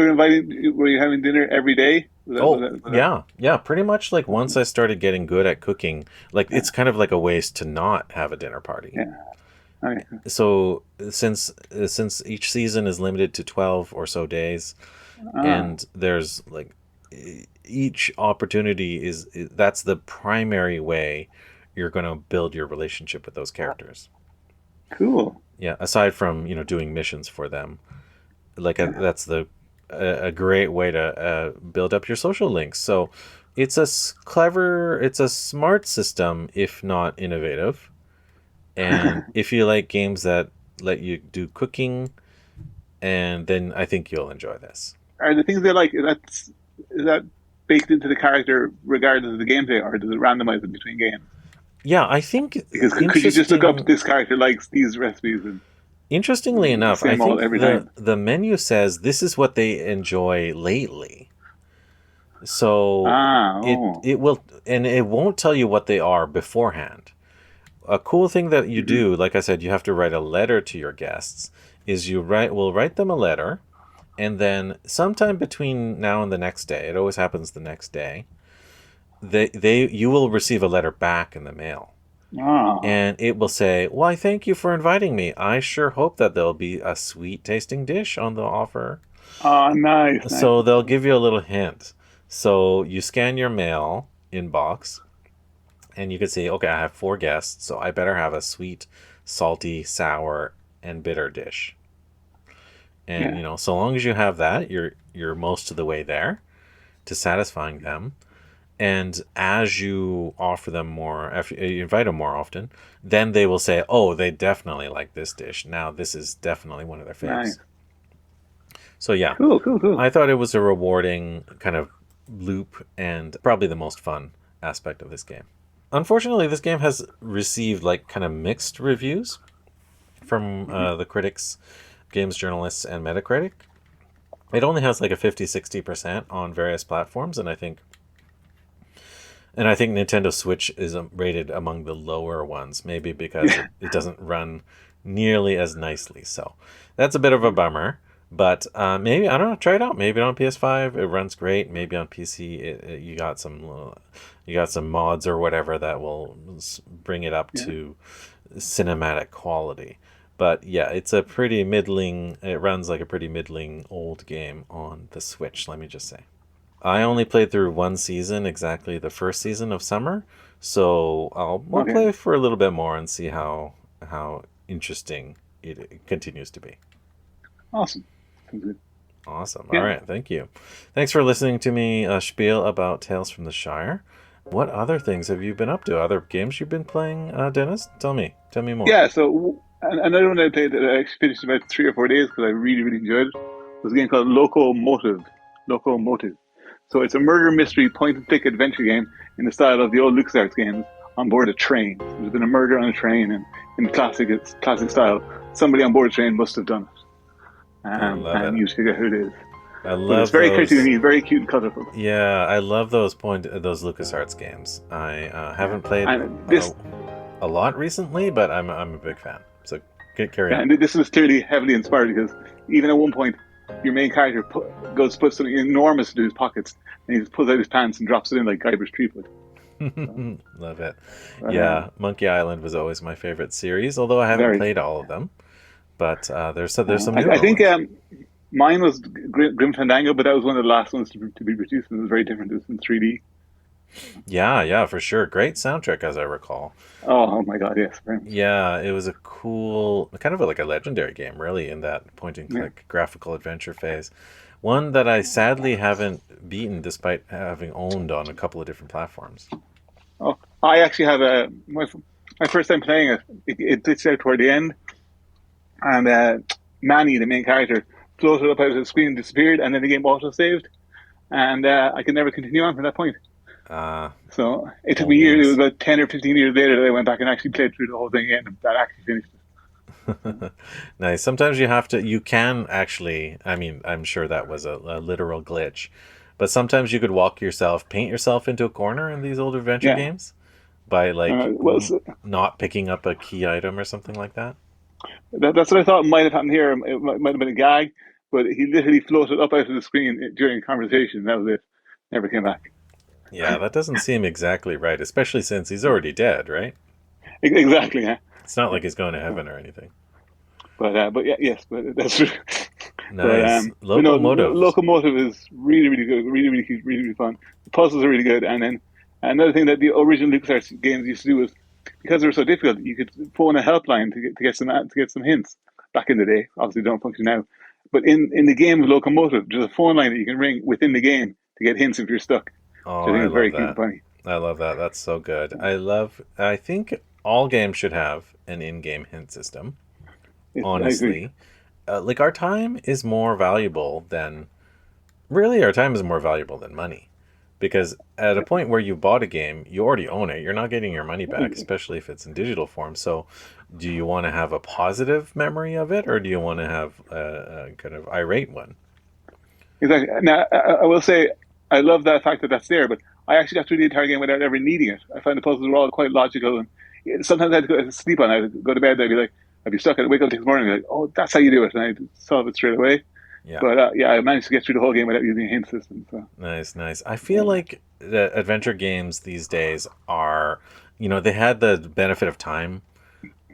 were you having dinner every day? Yeah, pretty much. Like once I started getting good at cooking, like it's kind of like a waste to not have a dinner party. Yeah. Okay. So since each season is limited to 12 or so days, and there's like each opportunity that's the primary way you're going to build your relationship with those characters. Cool. Yeah, aside from doing missions for them, that's a great way to build up your social links. So it's a smart system, if not innovative. And if you like games that let you do cooking, and then I think you'll enjoy this. Are the things they like, is that baked into the character regardless of the gameplay, or does it randomize it between games? Yeah, I think because could you just look up this character likes these recipes? And interestingly enough, I think the menu says this is what they enjoy lately. So it will, and it won't tell you what they are beforehand. A cool thing that you do, like I said, you have to write a letter to your guests, is we'll write them a letter, and then sometime between now and the next day, it always happens the next day, you will receive a letter back in the mail. And it will say, "Why, thank you for inviting me. I sure hope that there'll be a sweet tasting dish on the offer." Oh, nice. So they'll give you a little hint. So you scan your mail inbox, and you can see, okay, I have 4 guests, so I better have a sweet, salty, sour, and bitter dish. And so long as you have that, you're most of the way there to satisfying them. And as you offer them more, if you invite them more often, then they will say, "Oh, they definitely like this dish. Now this is definitely one of their favorites." Nice. So yeah, cool. I thought it was a rewarding kind of loop, and probably the most fun aspect of this game. Unfortunately, this game has received like kind of mixed reviews from the critics, games journalists, and Metacritic. It only has like a 50-60% on various platforms, and I think Nintendo Switch is rated among the lower ones, maybe because it doesn't run nearly as nicely. So that's a bit of a bummer. But maybe, I don't know, try it out. Maybe on PS5 it runs great. Maybe on PC you got some mods or whatever that will bring it up to cinematic quality. But yeah, it's a pretty middling. It runs like a pretty middling old game on the Switch. Let me just say. I only played through one season, exactly the first season of Summer, so I'll play for a little bit more and see how interesting it continues to be. Awesome. Awesome. Yeah. All right, thank you. Thanks for listening to me spiel about Tales from the Shire. What other things have you been up to? Other games you've been playing, Dennis? Tell me more. Yeah, so another one I played that I actually finished about 3 or 4 days because I really, really enjoyed it was a game called Locomotive. So it's a murder mystery point-and-click adventure game in the style of the old LucasArts games on board a train. There's been a murder on a train, and in the classic style, somebody on board a train must have done it. And you figure out who it is. I love it's very cartoony, very cute and colorful. Yeah, I love those LucasArts games. I haven't played. a lot recently, but I'm a big fan. So carry on. And this was clearly heavily inspired because even at one point, your main character goes to put something enormous into his pockets, and he just pulls out his pants and drops it in like Guybrush Threepwood. Love it. Yeah, Monkey Island was always my favorite series, although I haven't played all of them. But there's some newer I think ones. mine was Grim Fandango, but that was one of the last ones to be produced, and it was very different. It was in 3D. Yeah, for sure. Great soundtrack, as I recall. Oh my God, yes. Yeah, it was a cool, kind of like a legendary game, really, in that point-and-click graphical adventure phase. One that I sadly haven't beaten, despite having owned on a couple of different platforms. Oh, I actually have my first time playing it. It glitched out toward the end, and Manny, the main character, floated up out of the screen, disappeared, and then the game auto saved, and I could never continue on from that point. So it took me years. It was about 10 or 15 years later that I went back and actually played through the whole thing again, and that actually finished it. Nice. Sometimes you can actually, I mean, I'm sure that was a literal glitch, but sometimes you could paint yourself into a corner in these old adventure games by not picking up a key item or something like that. That's what I thought might have happened here. It might have been a gag, but he literally floated up out of the screen during a conversation. That was it. Never came back. Yeah, that doesn't seem exactly right, especially since he's already dead, right? Exactly. Yeah. It's not like he's going to heaven or anything. But yeah, yes, but that's true. Nice. Locomotive. Locomotive is really, really good. Really, really cute. Really, really fun. The puzzles are really good. And then another thing that the original LucasArts games used to do was, because they were so difficult, you could phone a helpline to get some hints. Back in the day, obviously, they don't function now. But in the game of Locomotive, there's a phone line that you can ring within the game to get hints if you're stuck. Oh, which I think is very cute and funny. I love that. That's so good. I think all games should have an in-game hint system. Honestly, like our time is more valuable than money, because at a point where you bought a game, you already own it. You're not getting your money back, especially if it's in digital form. So, do you want to have a positive memory of it, or do you want to have a kind of irate one? Exactly. Now, I will say, I love that fact that that's there, but I actually got through the entire game without ever needing it. I find the puzzles were all quite logical, and sometimes I had to go to sleep on it. I'd go to bed, I'd be stuck, I'd wake up the next morning, and be like, oh, that's how you do it, and I'd solve it straight away. Yeah. But I managed to get through the whole game without using a hint system. So. Nice. I feel like the adventure games these days are, they had the benefit of time,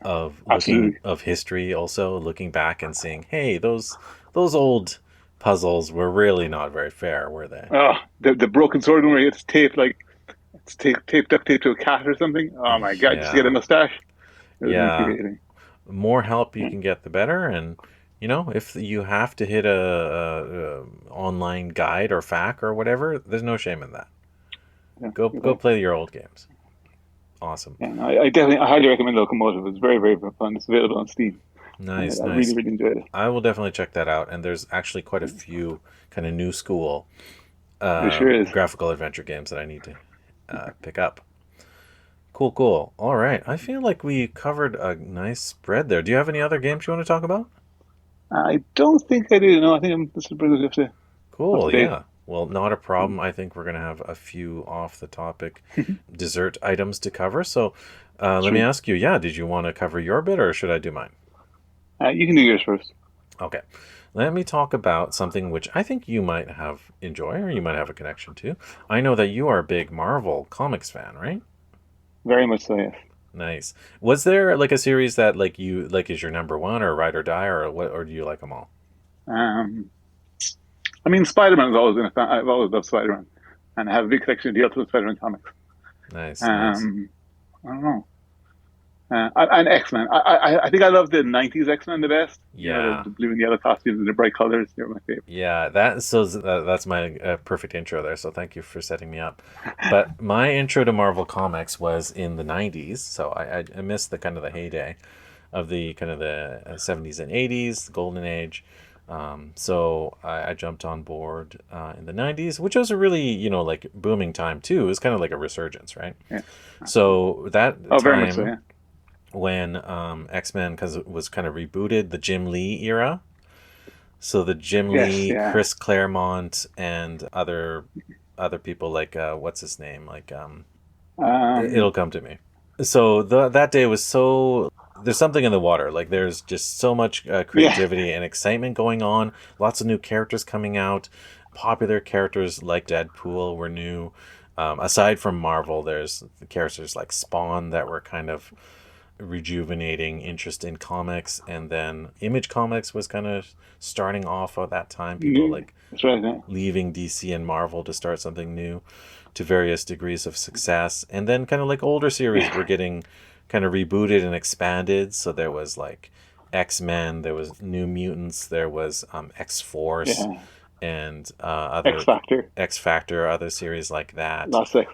of history, also looking back and seeing, hey, those old puzzles were really not very fair, were they? Oh, the broken sword one where you have to tape duct tape to a cat or something. Oh my God, just get a mustache. More help you can get, the better. And if you have to hit a online guide or FAQ or whatever, there's no shame in that. Yeah, go play your old games. Awesome. Yeah, I highly recommend Locomotive. It's very, very fun. It's available on Steam. Nice. I really, really enjoyed it. I will definitely check that out. And there's actually quite a few kind of new school graphical adventure games that I need to pick up. Cool. All right. I feel like we covered a nice spread there. Do you have any other games you want to talk about? I don't think I do. No, I think I'm just pretty good. Cool. Yeah. Well, not a problem. I think we're going to have a few off the topic dessert items to cover. So let me ask you, did you want to cover your bit or should I do mine? You can do yours first. Okay. Let me talk about something which I think you might enjoy or you might have a connection to. I know that you are a big Marvel Comics fan, right? Very much so, yes. Nice. Was there like a series that is your number one or Ride or Die or what, or do you like them all? I mean, Spiderman has always been a fan. I've always loved Spiderman, and I have a big collection of the Ultimate Spider-Man comics. Nice. I don't know. And X-Men. I think I love the 90s X-Men the best. Yeah. The blue and yellow costumes and the bright colors. They're my favorite. Yeah, that's my perfect intro there, so thank you for setting me up. But my intro to Marvel Comics was in the 90s, so I missed the kind of the heyday of the kind of the 70s and 80s, the golden age. So I jumped on board in the 90s, which was a really, booming time too. It was kind of like a resurgence, right? Yeah. So that time, very much so, yeah. When X-Men, because it was kind of rebooted, the Jim Lee era. So the Jim Lee, Chris Claremont, and other people like what's his name? Like it'll come to me. So that day was so. There's something in the water. Like there's just so much Yeah. creativity and excitement going on. Lots of new characters coming out. Popular characters like Deadpool were new. Aside from Marvel, there's the characters like Spawn that were kind of rejuvenating interest in comics, and then Image Comics was kind of starting off at that time. People like That's right. Yeah. leaving DC and Marvel to start something new to various degrees of success. And then kind of like older series were getting kind of rebooted and expanded. So there was like X-Men, there was New Mutants, there was X-Force, Yeah. and other X Factor. X-Factor, other series like that. Last X.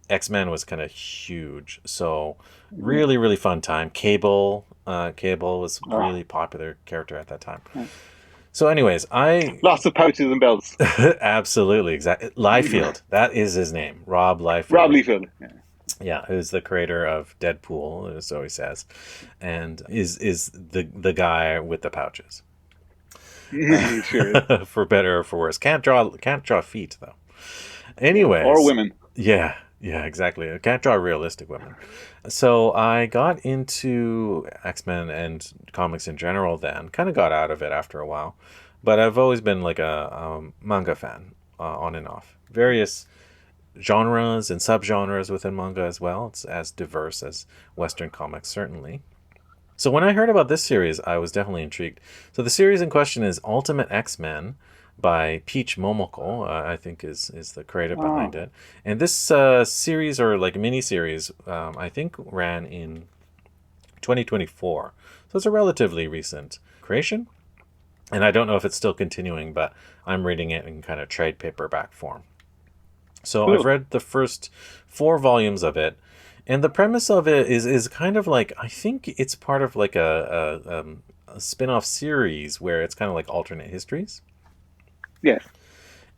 X-Men was kind of huge. So really, really fun time. Cable was a really popular character at that time. Yeah. So, anyways, Lots of pouches and belts. absolutely, exactly. Liefeld, that is his name, Rob Liefeld. Rob Liefeld. Yeah. Yeah, who's the creator of Deadpool, so he says, and is the guy with the pouches. Sure. For better or for worse, can't draw feet though. Anyways, or women. Yeah, exactly. I can't draw realistic women. So I got into X-Men and comics in general then. Kind of got out of it after a while. But I've always been like a manga fan, on and off. Various genres and subgenres within manga as well. It's as diverse as Western comics, certainly. So when I heard about this series, I was definitely intrigued. So the series in question is Ultimate X-Men by Peach Momoko, I think is the creator behind it. And this series, or like mini-series, I think ran in 2024. So it's a relatively recent creation. And I don't know if it's still continuing, but I'm reading it in kind of trade paperback form. So I've read the first 4 volumes of it. And the premise of it is kind of like, I think it's part of like a spin-off series where it's kind of like alternate histories. Yes.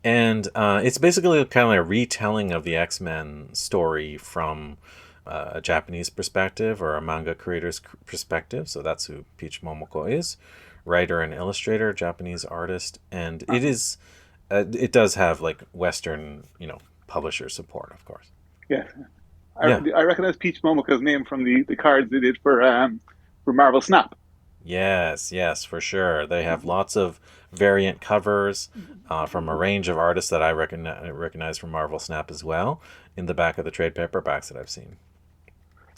And it's basically kind of like a retelling of the X-Men story from a Japanese perspective, or a manga creator's perspective. So that's who Peach Momoko is. Writer and illustrator, Japanese artist. And it is, it does have like Western, publisher support, of course. Yes. I recognize Peach Momoko's name from the cards they did for Marvel Snap. Yes, for sure. They have lots of variant covers from a range of artists that I recognize from Marvel Snap as well, in the back of the trade paperbacks that I've seen.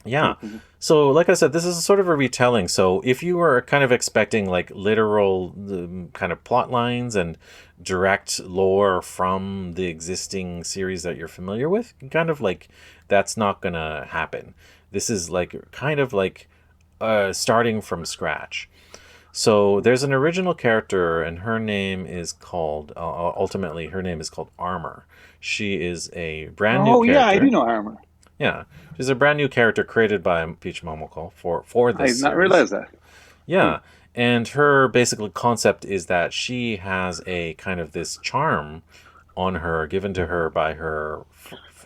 Yeah. So, like I said, this is sort of a retelling. So, if you were kind of expecting like literal kind of plot lines and direct lore from the existing series that you're familiar with, kind of like that's not going to happen. This is like kind of like starting from scratch. So, there's an original character, and her name is called, ultimately, her name is called Armor. She is a brand new character. Oh, yeah, I do know Armor. Yeah, she's a brand new character created by Peach Momoko for this series. I did not realize that. Yeah, and her basically concept is that she has a kind of this charm on her, given to her by her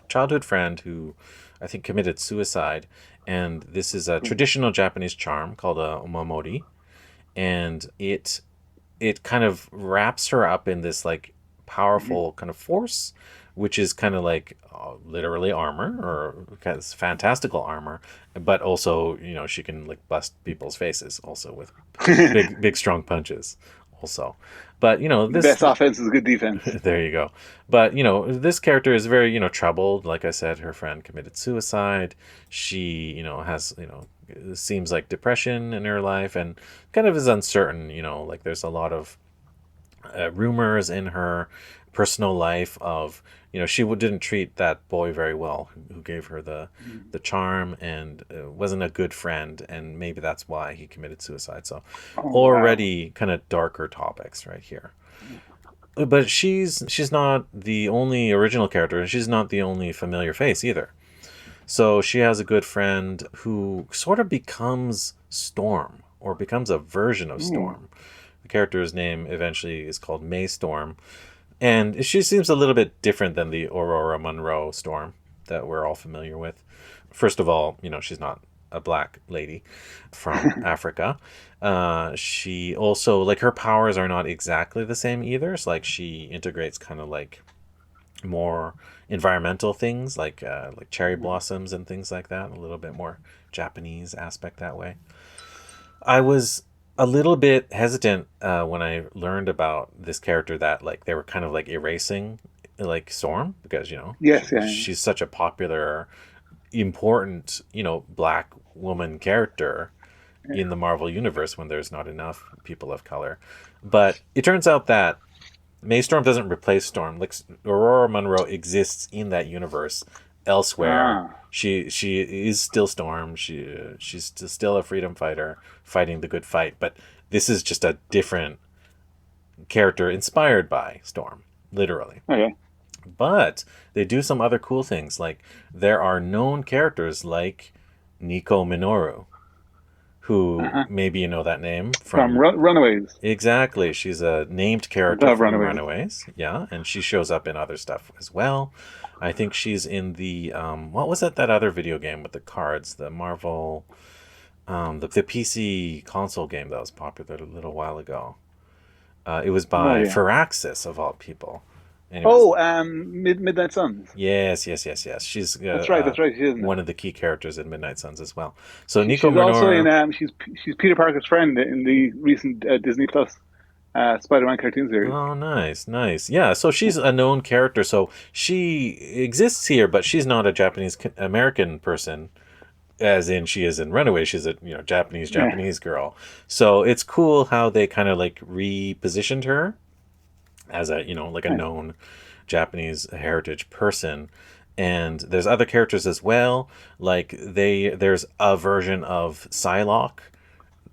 childhood friend who I think committed suicide. And this is a traditional Japanese charm called a omamori. And it kind of wraps her up in this like powerful kind of force, which is kind of like literally armor, or kind of fantastical armor, but also she can like bust people's faces also with big strong punches also. But this best offense is good defense. There you go. But this character is very troubled. Like I said, her friend committed suicide. She has seems like depression in her life, and kind of is uncertain. Like there's a lot of rumors in her personal life of she didn't treat that boy very well who gave her the charm, and wasn't a good friend, and maybe that's why he committed suicide. So already kind of darker topics right here. But she's not the only original character, and she's not the only familiar face either. So she has a good friend who sort of becomes Storm, or becomes a version of Storm. The character's name eventually is called May Storm. And she seems a little bit different than the Aurora Monroe Storm that we're all familiar with. First of all, she's not a black lady from Africa. She also, like, her powers are not exactly the same either. It's like she integrates kind of like more environmental things like cherry blossoms and things like that. A little bit more Japanese aspect that way. I was a little bit hesitant when I learned about this character that like they were kind of like erasing like Storm because Yes, yeah, she's such a popular, important black woman character yeah. in the Marvel universe when there's not enough people of color. But it turns out that Maystorm doesn't replace Storm. Like Aurora Monroe exists in that universe elsewhere. Ah, She is still Storm. She's still a freedom fighter fighting the good fight. But this is just a different character inspired by Storm, literally. okay. But they do some other cool things. Like there are known characters like Nico Minoru, who Uh-huh. maybe you know that name From from. Runaways. Exactly. She's a named character Love from Runaways. Runaways. Yeah. And she shows up in other stuff as well. I think she's in the, what was that other video game with the cards? The Marvel, the PC console game that was popular a little while ago. It was Oh by yeah. Firaxis, of all people. Anyways, Oh, Midnight Suns. yes. She's That's right. That's right. She isn't it? one of the key characters in Midnight Suns as well. So Nico She's also in Minoru. she's Peter Parker's friend in the recent Disney Plus Spider-Man cartoon series. Oh, nice. Yeah, so she's a known character. So she exists here, but she's not a Japanese American person, as in she is in Runaway. She's a Yeah. Japanese girl. So it's cool how they kind of like repositioned her as a like a Yeah. known Japanese heritage person. And there's other characters as well. Like there's a version of Psylocke.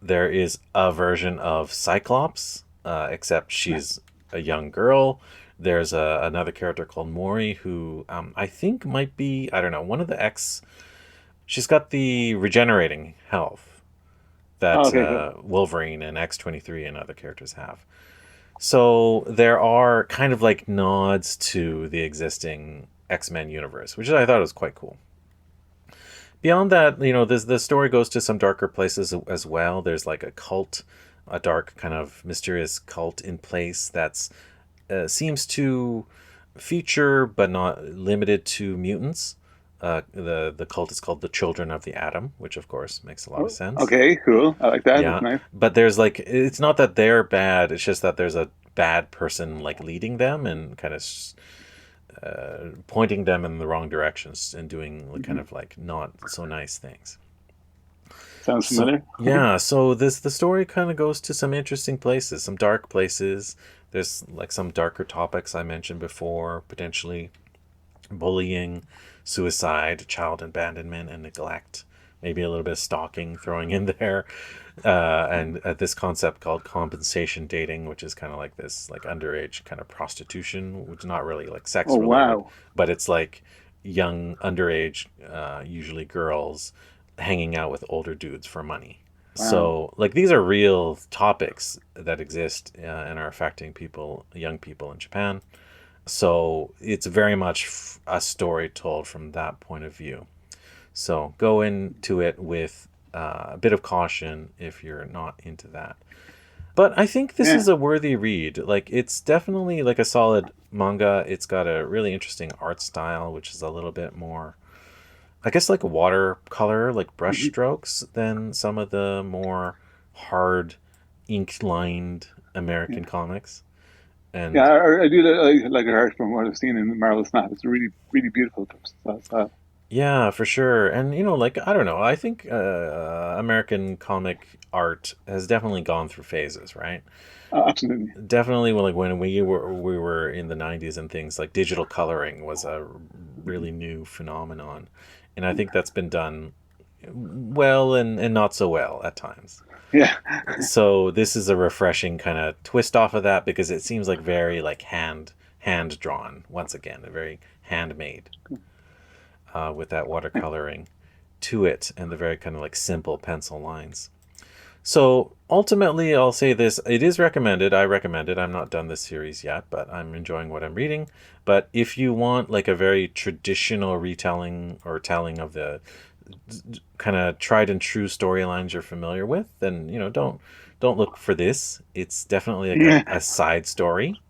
There is a version of Cyclops, except she's a young girl. There's another character called Mori who I think might be, I don't know, one of the X. She's got the regenerating health Oh, that okay, cool. Wolverine and X-23 and other characters have. So there are kind of like nods to the existing X-Men universe, which I thought was quite cool. Beyond that, the story goes to some darker places as well. There's like a cult, a dark kind of mysterious cult in place that's seems to feature but not limited to mutants. The cult is called the Children of the Atom, which of course makes a lot of Oh, sense. okay, cool. I like that. That's Yeah, nice. but there's like it's not that they're bad. It's just that there's a bad person like leading them and kind of pointing them in the wrong directions and doing kind Hmm. of like not so nice things. Sounds So familiar. yeah, so the story kind of goes to some interesting places, some dark places. There's like some darker topics I mentioned before, potentially bullying, suicide, child abandonment, and neglect. Maybe a little bit of stalking throwing in there, and this concept called compensation dating, which is kind of like this like underage kind of prostitution, which is not really like sex Oh related, wow, but it's like young underage, usually girls, hanging out with older dudes for money. wow. So like these are real topics that exist and are affecting young people in Japan. So it's very much a story told from that point of view. So go into it with a bit of caution if you're not into that. But I think this Yeah. is a worthy read. Like it's definitely like a solid manga. It's got a really interesting art style, which is a little bit more, I guess, like watercolor, like brush Mhm. strokes than some of the more hard ink lined American Yeah. comics. Yeah, And I do like it art from what I've seen in Marvel Snap. It's really, really beautiful style. yeah, for sure. And like I don't know, I think American comic art has definitely gone through phases, right? Absolutely. Definitely when we were in the 90s and things like digital coloring was a Mhm. really new phenomenon. And I think that's been done well and not so well at times. Yeah. So this is a refreshing kind of twist off of that because it seems like very like hand drawn once again, a very handmade with that watercoloring to it and the very kind of like simple pencil lines. So ultimately, I'll say this: it is recommended. I recommend it. I'm not done this series yet, but I'm enjoying what I'm reading. But if you want like a very traditional retelling or telling of the kind of tried and true storylines you're familiar with, then don't look for this. It's definitely like Yeah. a side story.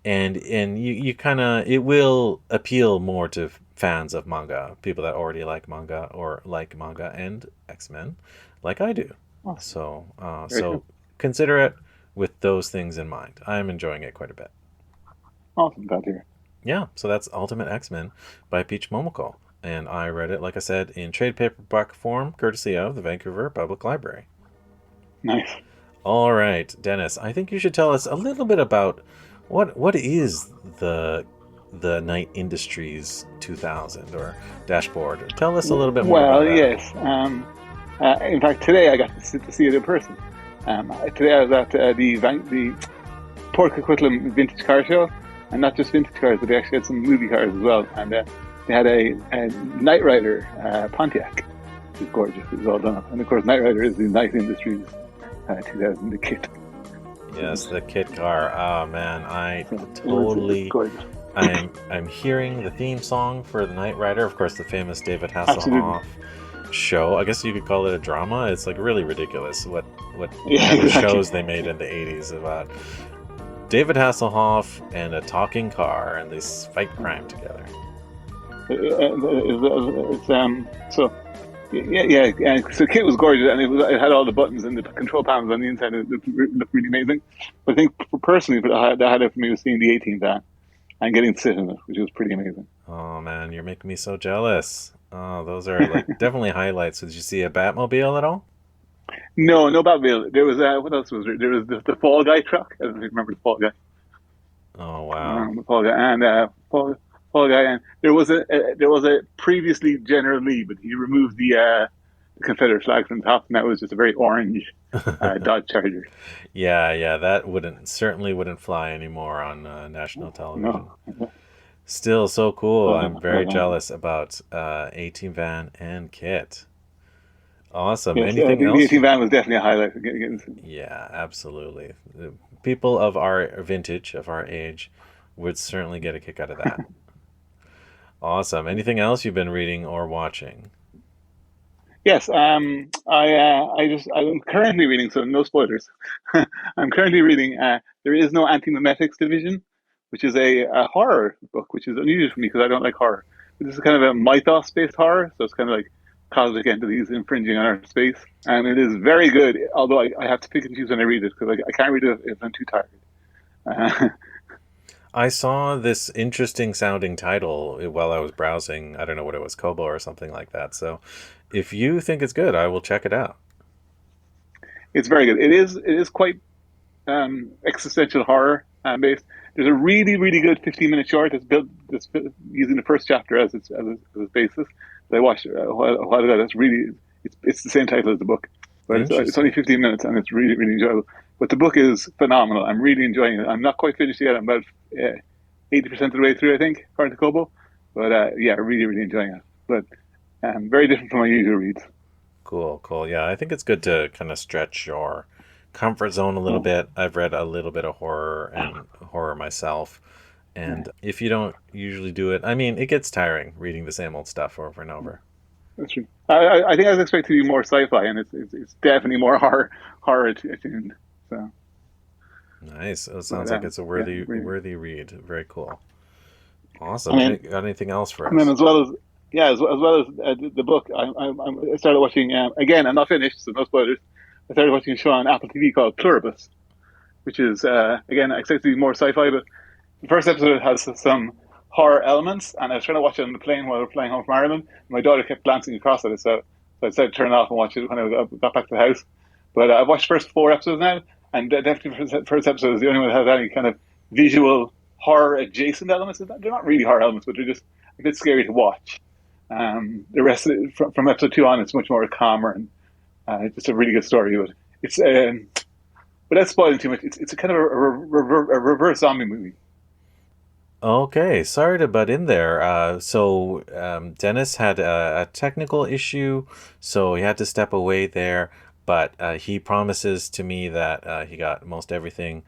and you kind of, it will appeal more to fans of manga, people that already like manga or like manga and X-Men, like I do. Awesome. So consider it with those things in mind. I'm enjoying it quite a bit. Awesome, glad to hear. Yeah, so that's Ultimate X-Men by Peach Momoko. And I read it, like I said, in trade paperback form, courtesy of the Vancouver Public Library. Nice. All right, Dennis, I think you should tell us a little bit about what is the Knight Industries 2000 or dashboard. Tell us a little bit more about that. Yes. In fact, today I got to see it in person. Today I was at the Port Coquitlam Vintage Car Show, and not just vintage cars, but they actually had some movie cars as well. And they had a Knight Rider Pontiac, which is gorgeous. It was all done up. And of course, Knight Rider is the Knight Industries 2000, the kit. Yes, the kit car. Oh man, I totally. I'm hearing the theme song for the Knight Rider. Of course, the famous David Hasselhoff show. I guess you could call it a drama. It's like really ridiculous what shows they made in the 80s about David Hasselhoff and a talking car, and they fight crime together. So Kit was gorgeous, and it had all the buttons and the control panels on the inside. It looked really amazing. But I think personally, the highlight for me was seeing the 18 van and getting to sit in it, which was pretty amazing. Oh man, you're making me so jealous. Oh, those are like definitely highlights. So did you see a Batmobile at all? No Batmobile. There was what else was there? There was the Fall Guy truck. I don't know if you remember the Fall Guy. Oh wow, the Fall Guy and Fall Guy, and there was a previously General Lee, but he removed the Confederate flag from the top, and that was just a very orange Dodge Charger. Yeah, that certainly wouldn't fly anymore on national television. No. Still so cool. I'm very jealous about 18 van and Kit. Awesome. Yes, anything else? The 18 van was definitely a highlight. Yeah, absolutely. The people of our vintage, of our age, would certainly get a kick out of that. Awesome. Anything else you've been reading or watching? Yes, I'm currently reading, so no spoilers. I'm currently reading There Is No Antimemetics Division, which is a horror book, which is unusual for me because I don't like horror. But this is kind of a mythos-based horror, so it's kind of like cosmic entities infringing on our space. And it is very good, although I have to pick and choose when I read it because I can't read it if I'm too tired. I saw this interesting sounding title while I was browsing. I don't know what it was, Kobo or something like that. So if you think it's good, I will check it out. It's very good. It is quite existential horror based. There's a really, really good 15-minute short that's built using the first chapter as its basis. That I watched a while ago. It's the same title as the book, but it's only 15 minutes and it's really, really enjoyable. But the book is phenomenal. I'm really enjoying it. I'm not quite finished yet. I'm about 80% of the way through, I think, according to Kobo. But really, really enjoying it. But very different from my usual reads. Cool. Yeah, I think it's good to kind of stretch your comfort zone a little bit. I've read a little bit of horror myself. And if you don't usually do it, I mean, it gets tiring reading the same old stuff over and over. That's true. I think I was expecting to be more sci-fi, and it's definitely more horror attuned. So nice. It sounds like it's a worthy read. Very cool. Awesome. Got anything else for us? And then as well as the book, I started watching again. I'm not finished, so no spoilers. I started watching a show on Apple TV called Pluribus, which is again I expect to be more sci-fi, but the first episode has some horror elements, and I was trying to watch it on the plane while we were flying home from Ireland. My daughter kept glancing across at it, so I decided to turn it off and watch it when I got back to the house. But I've watched the first 4 episodes now, and definitely the first episode is the only one that has any kind of visual horror adjacent elements. They're not really horror elements, but they're just a bit scary to watch. The rest of it, from episode 2 on, it's much more calmer and just a really good story. But it's without spoiling too much, it's a kind of a reverse zombie movie. Okay, sorry to butt in there. So Dennis had a technical issue, so he had to step away there. But he promises to me that he got most everything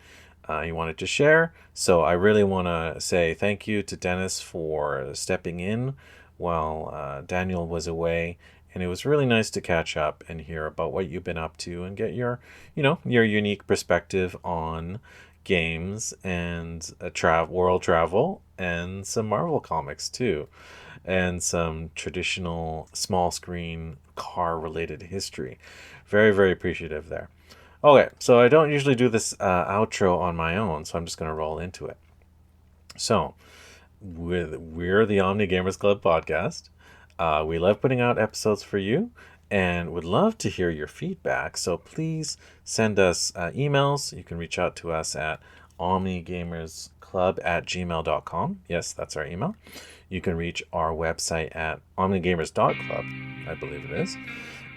he wanted to share. So I really want to say thank you to Dennis for stepping in while Daniel was away. And it was really nice to catch up and hear about what you've been up to and get your unique perspective on games and world travel and some Marvel comics too, and some traditional small screen car related history. Very, very appreciative there. Okay, so I don't usually do this outro on my own, so I'm just going to roll into it. So, we're the Omni Gamers Club podcast. We love putting out episodes for you and would love to hear your feedback. So please send us emails. You can reach out to us at omnigamersclub@gmail.com. Yes, that's our email. You can reach our website at omnigamers.club, I believe it is.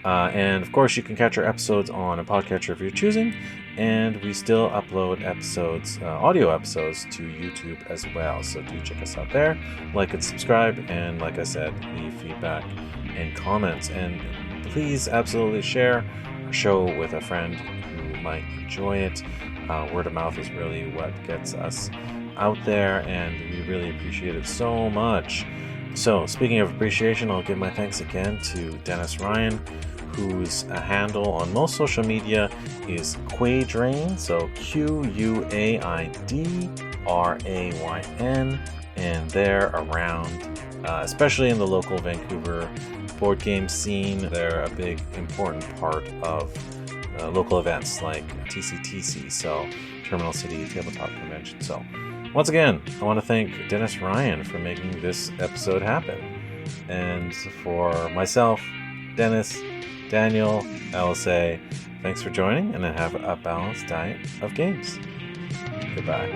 And of course, you can catch our episodes on a podcatcher of your choosing, and we still upload episodes, audio episodes, to YouTube as well. So do check us out there, like and subscribe, and like I said, leave feedback and comments. And please absolutely share our show with a friend who might enjoy it. Word of mouth is really what gets us out there, and we really appreciate it so much. So, speaking of appreciation, I'll give my thanks again to Denis Ryan, whose handle on most social media is Quaidrayn, so QUAIDRAYN, and they're around, especially in the local Vancouver board game scene. They're a big, important part of local events like TCTC, so Terminal City Tabletop Convention. So, once again, I want to thank Denis Ryan for making this episode happen. And for myself, Dennis, Daniel, I'll say thanks for joining, and have a balanced diet of games. Goodbye.